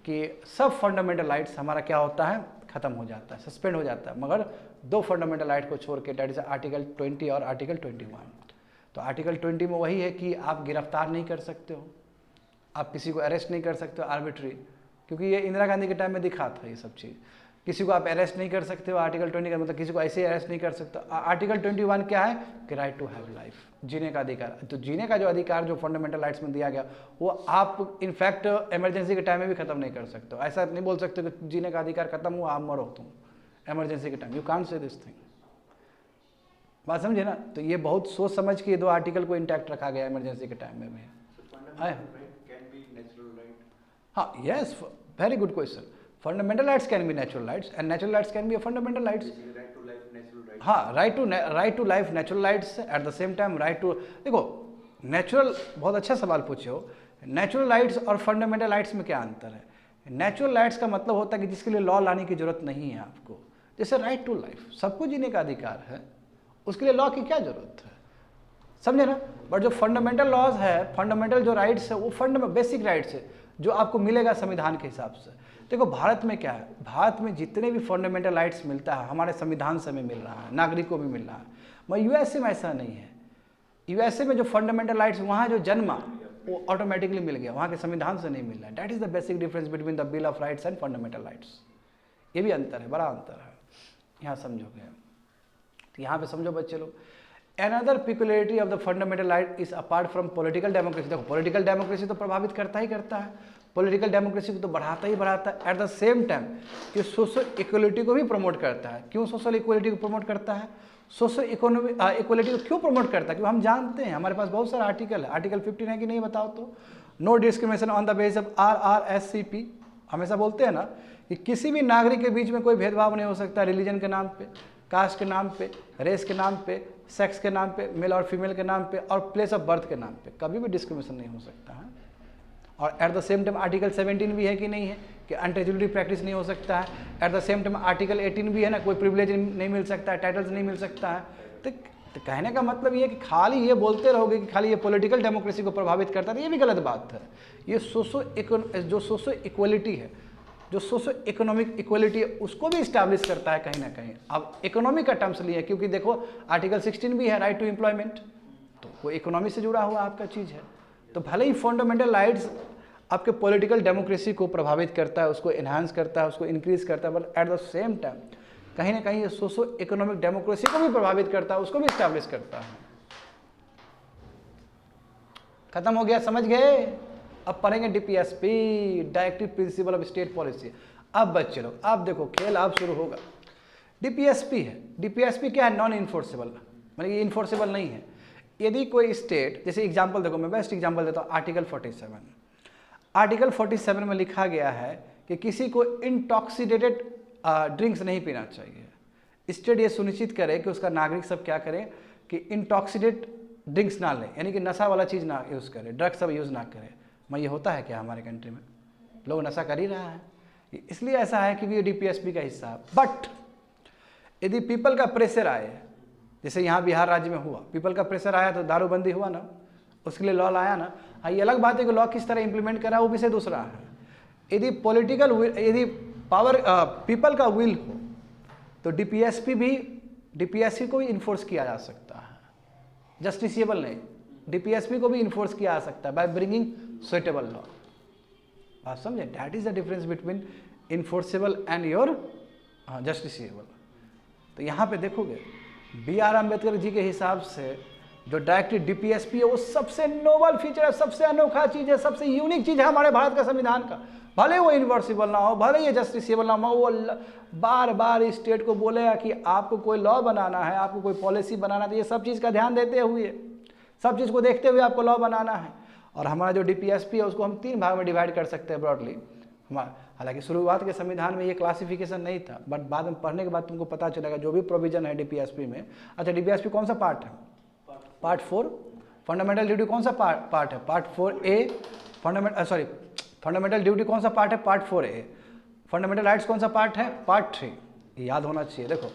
कि सब फंडामेंटल राइट्स हमारा क्या होता है, ख़त्म हो जाता है, सस्पेंड हो जाता है, मगर 2 फंडामेंटल राइट को छोड़ के, डेट इज आर्टिकल 20 और आर्टिकल 21। तो आर्टिकल 20 में वही है कि आप गिरफ्तार नहीं कर सकते हो, आप किसी को अरेस्ट नहीं कर सकते हो आर्बिट्री, क्योंकि ये इंदिरा गांधी के टाइम में दिखा था ये सब चीज़। किसी को आप अरेस्ट नहीं कर सकते हो, आर्टिकल 20 का मतलब किसी को ऐसे ही अरेस्ट नहीं कर सकते। आर्टिकल 21 क्या है कि राइट टू हैव लाइफ, जीने का अधिकार। तो जीने का जो अधिकार जो फंडामेंटल राइट्स में दिया गया, वो आप इनफैक्ट इमरजेंसी के टाइम में भी खत्म नहीं कर सकते हो। ऐसा नहीं बोल सकते कि जीने का अधिकार खत्म हुआ, आप मरो तुम इमरजेंसी के time, you can't say this thing. बात समझे ना। तो ये बहुत सोच समझ के 2 आर्टिकल को इंटैक्ट रखा गया इमरजेंसी के टाइम में भी। हाँ, yes, very good question. Fundamental rights can be natural rights and natural rights can be a fundamental rights. Right to life, natural rights. हाँ, right to life, natural rights at the same time right to, देखो natural, बहुत अच्छा सवाल पूछे हो। Natural rights और fundamental rights में क्या अंतर है? Natural rights का मतलब होता है कि जिसके लिए लॉ लाने की जरूरत नहीं है आपको, जैसे राइट टू लाइफ, सबको जीने का अधिकार है, उसके लिए लॉ की क्या जरूरत है, समझे ना। बट जो फंडामेंटल लॉज है, फंडामेंटल जो राइट्स है, वो बेसिक राइट्स है जो आपको मिलेगा संविधान के हिसाब से। देखो भारत में क्या है, भारत में जितने भी फंडामेंटल राइट्स मिलता है हमारे संविधान से हमें मिल रहा है, नागरिकों में मिल रहा है। मगर यूएसए में ऐसा नहीं है। यूएसए में जो फंडामेंटल राइट्स वहाँ जो जन्मा वो ऑटोमेटिकली मिल गया, वहाँ के संविधान से नहीं मिल रहा है। That is the basic difference between the bill of rights and fundamental rights. ये भी अंतर है, बड़ा अंतर है, यहाँ समझोगे। तो यहाँ पे समझो बच्चे लोग, Another peculiarity of the fundamental right is apart from political democracy। देखो पॉलिटिकल डेमोक्रेसी तो प्रभावित करता ही करता है, पॉलिटिकल डेमोक्रेसी को तो बढ़ाता ही बढ़ाता है। एट द सेम टाइम ये सोशल इक्वलिटी को भी प्रमोट करता है। क्यों सोशल इक्वलिटी को प्रमोट करता है? सोशल इक्वलिटी को क्यों प्रमोट करता है? क्योंकि हम जानते हैं हमारे पास बहुत सारा आर्टिकल है। आर्टिकल 15 है कि नहीं बताओ तो, no discrimination on the basis of RRSCP। हमेशा बोलते हैं ना कि किसी भी नागरिक के बीच में कोई भेदभाव नहीं हो सकता, रिलीजन के नाम पे, कास्ट के नाम पे, रेस के नाम पे, सेक्स के नाम पे, मेल और फीमेल के नाम पे, और प्लेस ऑफ बर्थ के नाम पे कभी भी डिस्क्रिमिनेशन नहीं हो सकता है। और at the same time article 17 भी है कि नहीं है कि अनटचेबिलिटी प्रैक्टिस नहीं हो सकता है। At the same time article 18 भी है ना, कोई प्रिविलेज नहीं मिल सकता है, टाइटल्स नहीं मिल सकता है। तो कहने का मतलब ये है कि खाली ये बोलते रहोगे कि खाली ये पॉलिटिकल डेमोक्रेसी को प्रभावित करता है, ये भी गलत बात है। ये सोशो इक्वलिटी है, जो सोशो इकोनॉमिक इक्वलिटी है, उसको भी इस्टेब्लिश करता है कहीं ना कहीं। अब इकोनॉमी का टर्म्स लिए, क्योंकि देखो आर्टिकल 16 भी है राइट टू एम्प्लॉयमेंट, तो वो इकोनॉमी से जुड़ा हुआ आपका चीज़ है। तो भले ही फंडामेंटल राइट्स आपके पॉलिटिकल डेमोक्रेसी को प्रभावित करता है, उसको एनहांस करता है, उसको इंक्रीज करता है, but at the same time कहीं ना कहीं ये सोशो इकोनॉमिक डेमोक्रेसी को भी प्रभावित करता है, उसको भी इस्टेब्लिश करता है। खत्म हो गया, समझ गए? अब पढ़ेंगे DPSP, directive principle of state policy. अब बच्चे लोग अब देखो खेल अब शुरू होगा। DPSP है, DPSP क्या है? नॉन इन्फोर्सेबल, मतलब ये इन्फोर्सेबल नहीं है। यदि कोई स्टेट, जैसे एग्जांपल देखो, मैं बेस्ट एग्जांपल देता हूँ, आर्टिकल 47। आर्टिकल 47 में लिखा गया है कि किसी को इंटॉक्सिकेटेड ड्रिंक्स नहीं पीना चाहिए। स्टेट ये सुनिश्चित करे कि उसका नागरिक सब क्या करें कि इंटॉक्सिकेटेड ड्रिंक्स ना लें, यानी कि नशा वाला चीज़ ना यूज़ करें, ड्रग्स सब यूज़ ना करें। ये होता है क्या हमारे कंट्री में? लोग नशा कर ही रहा है, इसलिए ऐसा है क्योंकि ये DPSP का हिस्सा है। बट यदि पीपल का प्रेशर आए, जैसे यहाँ बिहार राज्य में हुआ, पीपल का प्रेशर आया तो दारूबंदी हुआ ना, उसके लिए लॉ लाया ना। हाँ, ये अलग बात है कि लॉ किस तरह इंप्लीमेंट करा वो विषय दूसरा है। यदि पॉलिटिकल विल, यदि पावर पीपल का विल हो तो डीपीएसपी को भी इन्फोर्स किया जा सकता है, जस्टिसिएबल नहीं, डीपीएसपी को भी इन्फोर्स किया जा सकता है बाय ब्रिंगिंग सुइटेबल लॉ। बात समझे? That is the difference between enforceable and your justiciable. तो यहाँ पे देखोगे B.R. अम्बेडकर जी के हिसाब से जो डायरेक्टली डीपीएसपी है वो सबसे नोबल फीचर है, सबसे अनोखा चीज है, सबसे यूनिक चीज है हमारे भारत का संविधान का। भले वो इन्वर्सिबल ना हो, भले ये जस्टिसिएबल ना हो, वो बार बार स्टेट को बोलेगा कि आपको कोई लॉ बनाना है, आपको कोई पॉलिसी बनाना है, तो ये सब चीज़ का ध्यान देते हुए, सब चीज़ को देखते हुए आपको लॉ बनाना है। और हमारा जो डीपीएसपी है उसको हम 3 भाग में डिवाइड कर सकते हैं ब्रॉडली। हालांकि शुरुआत के संविधान में ये क्लासिफिकेशन नहीं था, बट बाद में पढ़ने के बाद तुमको पता चलेगा जो भी प्रोविजन है डीपीएसपी में। अच्छा, डीपीएसपी कौन सा पार्ट है? पार्ट 4। फंडामेंटल ड्यूटी कौन सा पार्ट है? Part 4A। फंडामेंटल ड्यूटी कौन सा पार्ट है? Part 4A। फंडामेंटल राइट्स कौन सा पार्ट है? पार्ट 3। याद होना चाहिए। देखो,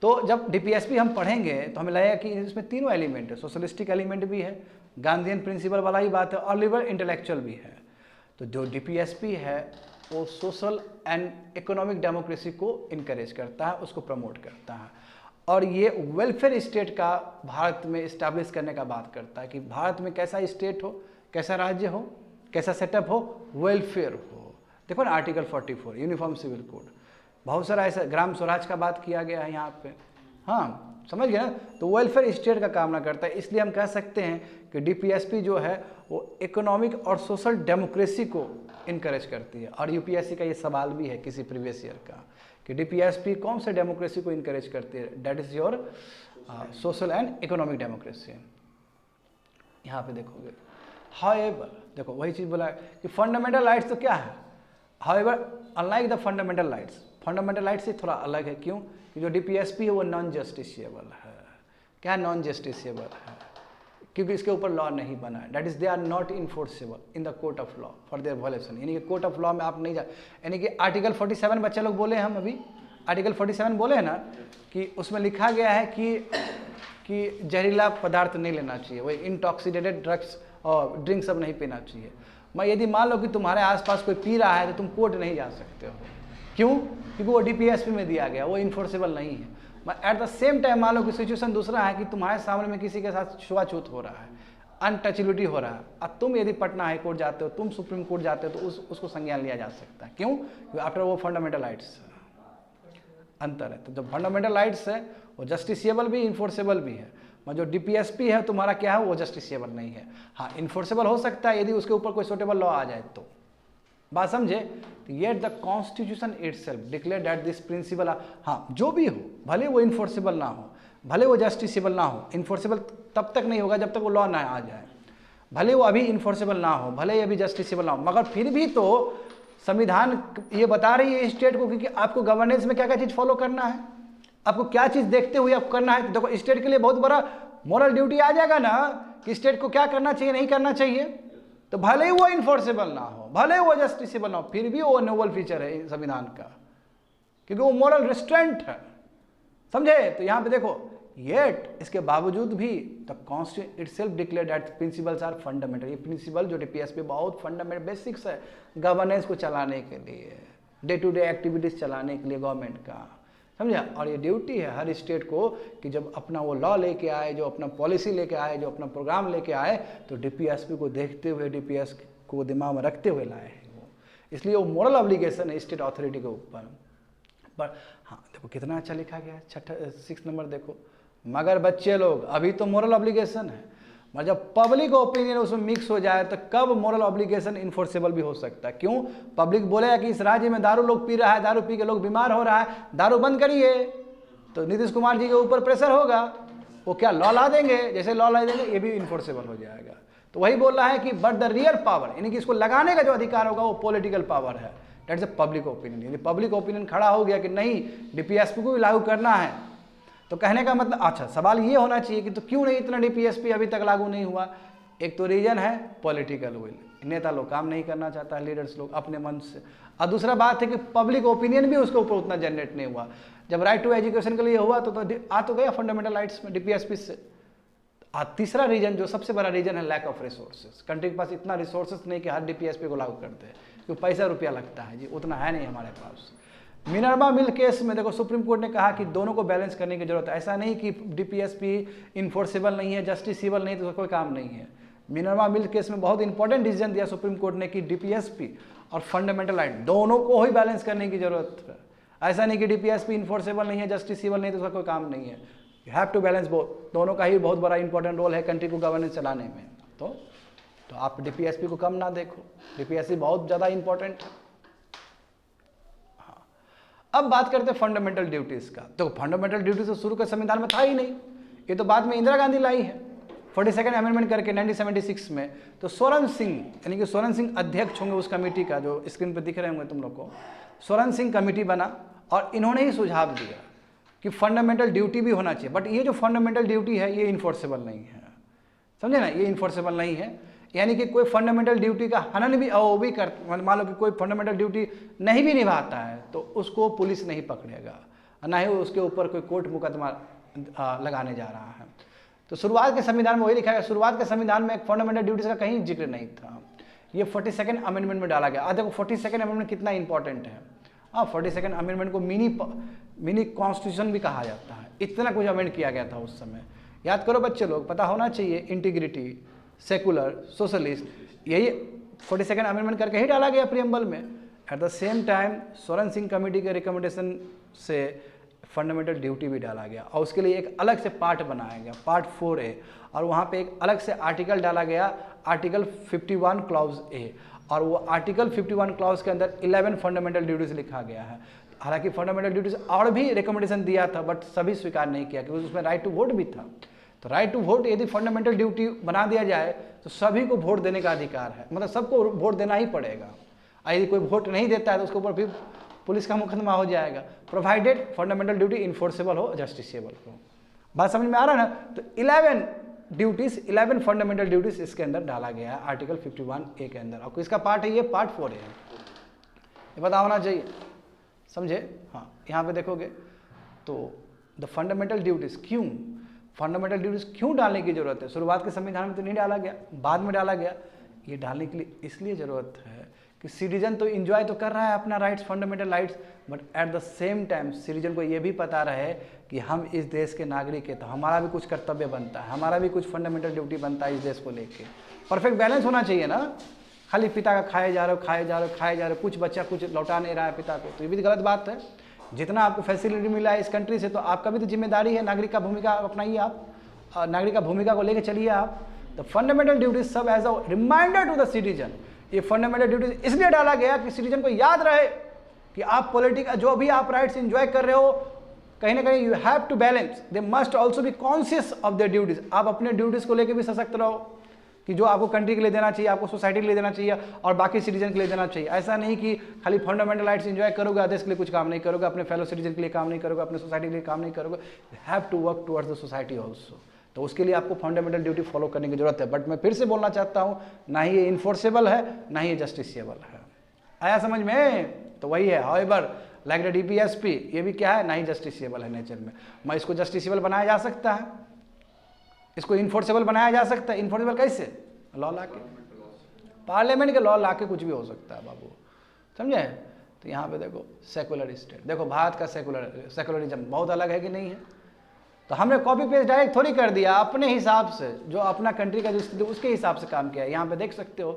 तो जब डीपीएसपी हम पढ़ेंगे तो हमें लगेगा कि इसमें तीनों एलिमेंट है, सोशलिस्टिक एलिमेंट भी है, गांधीयन प्रिंसिपल वाला ही बात है, और लिबरल इंटेलेक्चुअल भी है। तो जो डीपीएसपी है वो सोशल एंड इकोनॉमिक डेमोक्रेसी को इनकरेज करता है, उसको प्रमोट करता है, और ये वेलफेयर स्टेट का भारत में इस्टेब्लिश करने का बात करता है कि भारत में कैसा स्टेट हो, कैसा राज्य हो, कैसा सेटअप हो, वेलफेयर हो। देखो ना आर्टिकल 44 यूनिफॉर्म सिविल कोड, बहुत सारा ऐसा ग्राम स्वराज का बात किया गया है यहाँ पे। हाँ, समझ गए ना? तो वेलफेयर स्टेट का कामना करता है, इसलिए हम कह सकते हैं कि डीपीएसपी जो है वो इकोनॉमिक और सोशल डेमोक्रेसी को इनकरेज करती है। और यूपीएससी का ये सवाल भी है किसी प्रीवियस ईयर का कि डीपीएसपी कौन से डेमोक्रेसी को इनकरेज करती है? That is your social and economic democracy. यहाँ पे देखोगे, हाउएवर, देखो वही चीज़ बोला कि फंडामेंटल राइट्स तो क्या है, however unlike the fundamental rights से थोड़ा अलग है। क्यों? कि जो डीपीएसपी है वो नॉन जस्टिसिएबल है। क्या नॉन जस्टिसिएबल है? क्योंकि इसके ऊपर लॉ नहीं बना है, that is they are not enforceable in the court of law for their violation. यानी कि कोर्ट ऑफ लॉ में आप नहीं जा, यानी कि आर्टिकल 47 बच्चे लोग बोले, हम अभी आर्टिकल 47 बोले हैं ना, कि उसमें लिखा गया है कि जहरीला पदार्थ नहीं लेना चाहिए, वही इंटॉक्सिकेटेड ड्रग्स और ड्रिंक सब नहीं पीना चाहिए। मैं यदि मान लो कि तुम्हारे आसपास कोई पी रहा है तो तुम कोर्ट नहीं जा सकते हो। क्यों? क्योंकि वो डीपीएसपी में दिया गया, वो इन्फोर्सेबल नहीं है। एट द सेम टाइम मान लो कि सिचुएशन दूसरा है कि तुम्हारे सामने में किसी के साथ छुआछूत हो रहा है, अनटचेबिलिटी हो रहा है, अब तुम यदि पटना हाई कोर्ट जाते हो, तुम सुप्रीम कोर्ट जाते हो, तो उसको संज्ञान लिया जा सकता है। क्यों? क्योंकि आफ्टर वो फंडामेंटल राइट्स अंतर है। तो जो फंडामेंटल राइट्स है वो जस्टिसिएबल भी, इन्फोर्सेबल भी है। जो डीपीएसपी है तुम्हारा क्या है, वो जस्टिसिएबल नहीं है। हाँ, इन्फोर्सेबल हो सकता है यदि उसके ऊपर कोई सुटेबल लॉ आ जाए तो। बात समझे? Yet the constitution itself declare that this principle, हाँ जो भी हो, भले वो इन्फोर्सेबल ना हो, भले वो जस्टिसिएबल ना हो, इन्फोर्सेबल तब तक नहीं होगा जब तक वो लॉ ना आ जाए, भले वो अभी इन्फोर्सेबल ना हो, भले अभी जस्टिसिएबल ना हो, मगर फिर भी तो संविधान ये बता रही है स्टेट को कि आपको गवर्नेंस में क्या क्या चीज़ फॉलो करना है, आपको क्या चीज़ देखते हुए आपको करना है। तो देखो स्टेट के लिए बहुत बड़ा मॉरल ड्यूटी आ जाएगा ना कि स्टेट को क्या करना चाहिए, नहीं करना चाहिए। तो भले ही वो इन्फोर्सेबल ना हो, भले ही वो जस्टिसिएबल ना हो, फिर भी वो नोबल फीचर है संविधान का, क्योंकि वो मॉरल रिस्ट्रेंट है। समझे? तो यहाँ पे देखो, येट इसके बावजूद भी the constitution itself declare that principles are fundamental. ये प्रिंसिपल जो डीपीएसपी बहुत फंडामेंटल बेसिक्स है गवर्नेंस को चलाने के लिए, डे टू डे एक्टिविटीज चलाने के लिए गवर्नमेंट का, समझा? और ये ड्यूटी है हर स्टेट को कि जब अपना वो लॉ लेके आए, जो अपना पॉलिसी लेके आए, जो अपना प्रोग्राम लेके आए, तो डीपीएसपी को देखते हुए, डीपीएस को दिमाग में रखते हुए लाए हैं वो। इसलिए वो मोरल ऑब्लिगेशन है स्टेट अथॉरिटी के ऊपर। पर हाँ देखो कितना अच्छा लिखा गया है, 6 नंबर देखो, मगर बच्चे लोग अभी तो मोरल ऑब्लिगेशन है, मगर जब पब्लिक ओपिनियन उसमें मिक्स हो जाए तो कब मोरल ऑब्लिगेशन इन्फोर्सेबल भी हो सकता है। क्यों? पब्लिक बोलेगा कि इस राज्य में दारू लोग पी रहा है, दारू पी के लोग बीमार हो रहा है, दारू बंद करिए, तो नीतीश कुमार जी के ऊपर प्रेशर होगा, वो क्या लॉ ला देंगे, जैसे लॉ ला देंगे ये भी इन्फोर्सेबल हो जाएगा। तो वही बोल रहा है कि बट द रियल पावर, यानी कि इसको लगाने का जो अधिकार होगा वो पॉलिटिकल पावर है, that is a public opinion. यदि पब्लिक ओपिनियन खड़ा हो गया कि नहीं डीपीएसपी को भी लागू करना है, तो कहने का मतलब, अच्छा सवाल ये होना चाहिए कि तो क्यों नहीं इतना डीपीएसपी अभी तक लागू नहीं हुआ? एक तो रीजन है पॉलिटिकल विल, नेता लोग काम नहीं करना चाहता, लीडर्स लोग अपने मन से, और दूसरा बात है कि पब्लिक ओपिनियन भी उसके ऊपर उतना जनरेट नहीं हुआ। जब राइट टू एजुकेशन के लिए हुआ तो आ तो गया फंडामेंटल राइट्स में डीपीएसपी से। तीसरा रीजन जो सबसे बड़ा रीजन है लैक ऑफ रिसोर्सेज, कंट्री के पास इतना रिसोर्सेज नहीं कि हर डीपीएसपी को लागू करते हैं। क्योंकि पैसा रुपया लगता है जी, उतना है नहीं हमारे पास। मिनर्वा मिल केस में देखो सुप्रीम कोर्ट ने कहा कि दोनों को बैलेंस करने की जरूरत है। ऐसा नहीं कि डीपीएसपी इन्फोर्सेबल नहीं है, जस्टिसेबल नहीं, तो कोई काम नहीं है। मिनर्वा मिल केस में बहुत इंपॉर्टेंट डिसीजन दिया सुप्रीम कोर्ट ने कि डीपीएसपी और फंडामेंटल राइट दोनों को ही बैलेंस करने की जरूरत है। ऐसा नहीं कि डीपीएसपी इन्फोर्सेबल नहीं है, जस्टिसेबल नहीं, तो उसका कोई काम नहीं है। You have to balance both, दोनों का ही बहुत बड़ा इंपॉर्टेंट रोल है कंट्री को गवर्नेंस चलाने में। तो आप डीपीएसपी को कम ना देखो, डीपीएसपी बहुत ज़्यादा इंपॉर्टेंट है। अब बात करते हैं फंडामेंटल ड्यूटीज़ का। तो फंडामेंटल ड्यूटीज़ तो शुरू के संविधान में था ही नहीं, ये तो बाद में इंदिरा गांधी लाई है 42nd अमेंडमेंट करके 1976 में। तो सोरेन सिंह, यानी कि सोरेन सिंह अध्यक्ष होंगे उस कमेटी का, जो स्क्रीन पर दिख रहे होंगे तुम लोग को। सोरेन सिंह कमेटी बना और इन्होंने ही सुझाव दिया कि फंडामेंटल ड्यूटी भी होना चाहिए, बट ये जो फंडामेंटल ड्यूटी है ये इन्फोर्सेबल नहीं है, समझे ना, ये इन्फोर्सेबल नहीं है। यानी कि कोई फंडामेंटल ड्यूटी का हनन भी वो भी कर, मान लो कि कोई फंडामेंटल ड्यूटी नहीं भी निभाता है तो उसको पुलिस नहीं पकड़ेगा, ना ही उसके ऊपर कोई कोर्ट मुकदमा लगाने जा रहा है। तो शुरुआत के संविधान में वही लिखा है, शुरुआत के संविधान में फंडामेंटल ड्यूटीज का कहीं जिक्र नहीं था, ये 42nd अमेंडमेंट में डाला गया। आज देखो 42nd अमेंडमेंट कितना इंपॉर्टेंट है। 42nd अमेंडमेंट को मिनी कॉन्स्टिट्यूशन भी कहा जाता है, इतना कुछ अमेंड किया गया था उस समय। याद करो बच्चे लोग, पता होना चाहिए, इंटीग्रिटी, सेकुलर, सोशलिस्ट, यही 42nd अमेंडमेंट करके ही डाला गया प्रियम्बल में। At the same time Soren Singh committee के रिकमेंडेशन से फंडामेंटल ड्यूटी भी डाला गया और उसके लिए एक अलग से पार्ट बनाया गया, पार्ट 4A, और वहाँ पे एक अलग से आर्टिकल डाला गया, आर्टिकल 51 क्लॉज ए, और वो आर्टिकल 51 क्लॉज के अंदर 11 फंडामेंटल ड्यूटीज लिखा गया है। हालांकि फंडामेंटल ड्यूटीज और भी रिकमेंडेशन दिया था, बट सभी स्वीकार नहीं किया क्योंकि उसमें राइट टू वोट भी था। तो राइट टू वोट यदि फंडामेंटल ड्यूटी बना दिया जाए तो सभी को वोट देने का अधिकार है, मतलब सबको वोट देना ही पड़ेगा। यदि कोई वोट नहीं देता है तो उसके ऊपर भी पुलिस का मुकदमा हो जाएगा, प्रोवाइडेड फंडामेंटल ड्यूटी इन्फोर्सेबल हो, जस्टिसेबल हो। बात समझ में आ रहा है ना। तो 11 फंडामेंटल ड्यूटीज इसके अंदर डाला गया है आर्टिकल 51A के अंदर, और किसका पार्ट है ये, पार्ट 4A है, ये पता होना चाहिए, समझे। हाँ, यहाँ पे देखोगे तो द फंडामेंटल ड्यूटीज, क्यों फंडामेंटल ड्यूटीज क्यों डालने की जरूरत है। शुरुआत के संविधान में तो नहीं डाला गया, बाद में डाला गया। ये डालने के लिए इसलिए ज़रूरत है कि सिटीजन तो इंजॉय तो कर रहा है अपना rights, fundamental rights, but at the same time citizen को ये भी पता रहे कि हम इस देश के नागरिक हैं, तो हमारा भी कुछ कर्तव्य बनता है, हमारा भी कुछ फंडामेंटल ड्यूटी बनता है इस देश को लेके। परफेक्ट बैलेंस होना चाहिए ना, खाली पिता का खाए जा रहे हो, कुछ बच्चा कुछ लौटा नहीं रहा है पिता को, तो ये भी गलत बात है। जितना आपको फैसिलिटी मिला है इस कंट्री से, तो आपका भी तो जिम्मेदारी है, नागरिक का भूमिका अपनाइए आप, नागरिक का भूमिका को लेकर चलिए आप। The fundamental duties serve as a reminder to the citizen. ये फंडामेंटल ड्यूटीज इसलिए डाला गया कि सिटीजन को याद रहे कि आप पॉलिटिकल जो भी आप राइट्स एंजॉय कर रहे हो, कहीं ना कहीं you have to balance, they must also be conscious of their duties. आप अपने ड्यूटीज को लेकर भी सशक्त रहो कि जो आपको कंट्री के लिए देना चाहिए, आपको सोसाइटी के लिए देना चाहिए और बाकी सिटीजन के लिए देना चाहिए। ऐसा नहीं कि खाली फंडामेंटल राइट्स एंजॉय करोगे, आदेश के लिए कुछ काम नहीं करोगे, अपने फेलो सिटीजन के लिए काम नहीं करोगे, अपने सोसाइटी के लिए काम नहीं करोगे। You have to work towards the society also. तो उसके लिए आपको फंडामेंटल ड्यूटी फॉलो करने की जरूरत है। बट मैं फिर से बोलना चाहता हूँ, ना ही ये इन्फोर्सेबल है, ना ही ये जस्टिसेबल है। आया समझ में। तो वही है, हाउएवर लाइक द डीपीएसपी, ये भी क्या है, ना ही जस्टिसेबल है नेचर में। मैं इसको जस्टिसेबल बनाया जा सकता है, इसको इन्फोर्सेबल बनाया जा सकता है। इन्फोर्सेबल कैसे, लॉ ला के, पार्लियामेंट के लॉ ला के कुछ भी हो सकता है बाबू, समझे। तो यहाँ पे देखो सेकुलर स्टेट, देखो भारत का सेकुलरिज्म बहुत अलग है कि नहीं है। तो हमने कॉपी पेस्ट डायरेक्ट थोड़ी कर दिया, अपने हिसाब से जो अपना कंट्री का जो स्थिति उसके हिसाब से काम किया है। यहाँ पे देख सकते हो,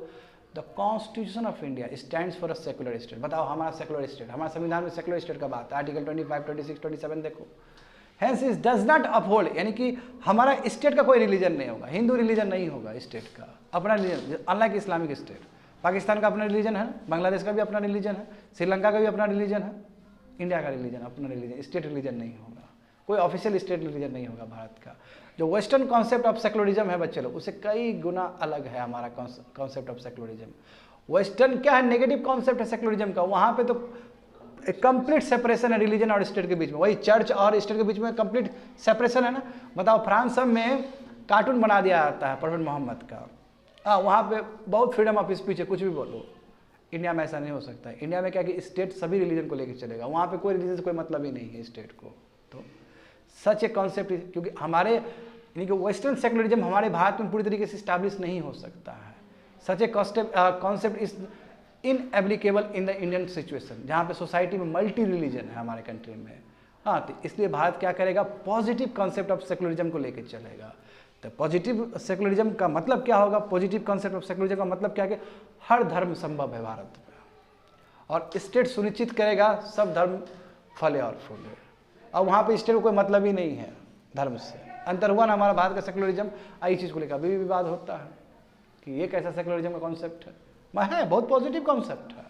the constitution of India stands for a secular state. बताओ हमारा सेकुलर स्टेट, हमारा संविधान में सेकुलर स्टेट का बात है, आर्टिकल 25, 26, 27 देखो। Hence is does not uphold, यानी कि हमारा स्टेट का कोई रिलीजन नहीं होगा, हिंदू रिलीजन नहीं होगा स्टेट का, अपना religion, unlike Islamic state. Pakistan का अपना रिलीजन है, बांग्लादेश का भी अपना रिलीजन है, श्रीलंका का भी अपना रिलीजन है, इंडिया का रिलीजन अपना रिलीजन, स्टेट रिलीजन नहीं होगा, कोई ऑफिशियल स्टेट रिलीजन नहीं होगा भारत का। जो वेस्टर्न कॉन्सेप्ट ऑफ सेकुलरिज्म है बच्चे लोग, उससे कई गुना अलग है हमारा कॉन्सेप्ट ऑफ सेकुलरिज्म। वेस्टर्न क्या है, नेगेटिव कॉन्सेप्ट है सेकुलरिज्म का। वहाँ पे तो एक कंप्लीट सेपरेशन है रिलीजन और स्टेट के बीच में, वही चर्च और स्टेट के बीच में कंप्लीट सेपरेशन है ना। बताओ फ्रांस सब में कार्टून बना दिया जाता है प्रॉफेट मोहम्मद का। वहाँ पे बहुत फ्रीडम ऑफ स्पीच है, कुछ भी बोलो। इंडिया में ऐसा नहीं हो सकता है। इंडिया में क्या कि स्टेट सभी रिलीजन को लेकर चलेगा, वहाँ पे कोई रिलीजन से कोई मतलब ही नहीं है स्टेट को। तो सच ए कॉन्सेप्ट, क्योंकि हमारे यानी कि वेस्टर्न सेकुलरिज्म हमारे भारत में पूरी तरीके से इस्टेब्लिश नहीं हो सकता है। Such a concept is inapplicable in the Indian situation, जहाँ पे सोसाइटी में मल्टी रिलीजन है हमारे कंट्री में। हाँ, तो इसलिए भारत क्या करेगा, पॉजिटिव कॉन्सेप्ट ऑफ सेकुलरिज्म को लेकर चलेगा। तो पॉजिटिव सेकुलरिज्म का मतलब क्या होगा, पॉजिटिव कॉन्सेप्ट ऑफ सेकुलरिज्म का मतलब क्या है कि हर धर्म संभव है भारत में, और स्टेट सुनिश्चित करेगा सब धर्म फले और फूले। अब वहाँ पे स्टेट को कोई मतलब ही नहीं है धर्म से। अंतर हुआ ना हमारा भारत का सेकुलरिज्म, इस चीज़ को लेकर अभी भी विवाद होता है कि ये कैसा सेकुलरिज्म का कॉन्सेप्ट है। बहुत पॉजिटिव कॉन्सेप्ट है,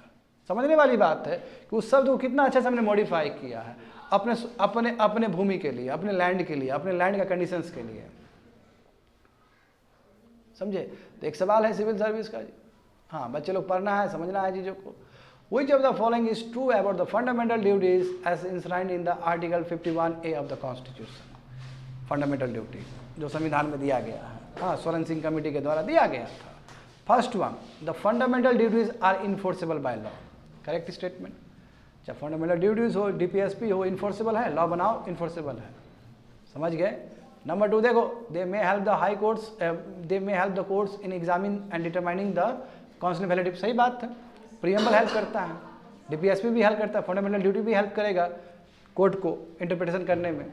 समझने वाली बात है कि उस शब्द को कितना अच्छा से हमने मॉडिफाई किया है अपने अपने अपने भूमि के लिए, अपने लैंड के लिए, अपने लैंड का कंडीशंस के लिए, समझे। तो एक सवाल है सिविल सर्विस का जी, हाँ बच्चे लोग पढ़ना है, समझना है चीज़ों को। Which of the following is true about the fundamental duties as enshrined in the Article 51A of the Constitution? Fundamental duty जो संविधान में दिया गया है, हाँ, सोरेन सिंह कमेटी के द्वारा दिया गया था। First one, the fundamental duties are enforceable by law, correct statement. चाहे फंडामेंटल ड्यूटीज हो, डीपीएसपी हो, इन्फोर्सेबल है, लॉ बनाओ इन्फोर्सेबल है, समझ गए। नंबर 2 देखो, they may help the high courts, they may help the courts in examining and determining the constitutional validity, सही बात है। प्रीएम्बल हेल्प करता है, डीपीएसपी भी हेल्प करता है, फंडामेंटल ड्यूटी भी हेल्प करेगा कोर्ट को इंटरप्रिटेशन करने में।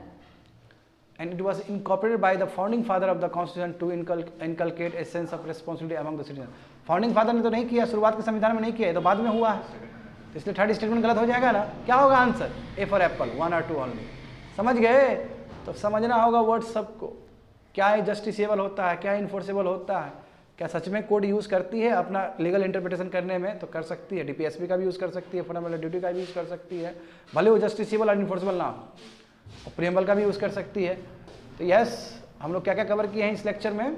And it was incorporated by the founding father of the constitution to inculcate a sense of responsibility among the citizen. Founding father ने तो नहीं किया, शुरुआत के संविधान में नहीं किया, तो बाद में हुआ है, इसलिए थर्ड स्टेटमेंट गलत हो जाएगा ना। क्या होगा आंसर, ए फॉर एप्पल, 1 और 2 ओनली, समझ गए। तो समझना होगा वर्ड सबको, क्या है जस्टिसेबल होता है, क्या इन्फोर्सेबल होता है, क्या सच में कोर्ट यूज़ करती है अपना लीगल इंटरप्रिटेशन करने में, तो कर सकती है, डीपीएसपी का भी यूज़ कर सकती है, फंडामेंटल ड्यूटी का भी यूज़ कर सकती है, भले वो जस्टिसेबल और इन्फोर्सेबल ना हो, और प्रीएम्बल का भी यूज़ कर सकती है। तो यस, हम लोग क्या क्या कवर किए हैं इस लेक्चर में,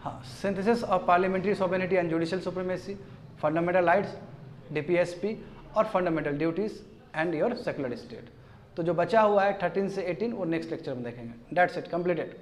हाँ, synthesis of parliamentary sovereignty and judicial supremacy, fundamental rights, DPSP और fundamental duties and your secular state. तो जो बचा हुआ है 13 से 18 वो नेक्स्ट लेक्चर में देखेंगे। That's it, completed.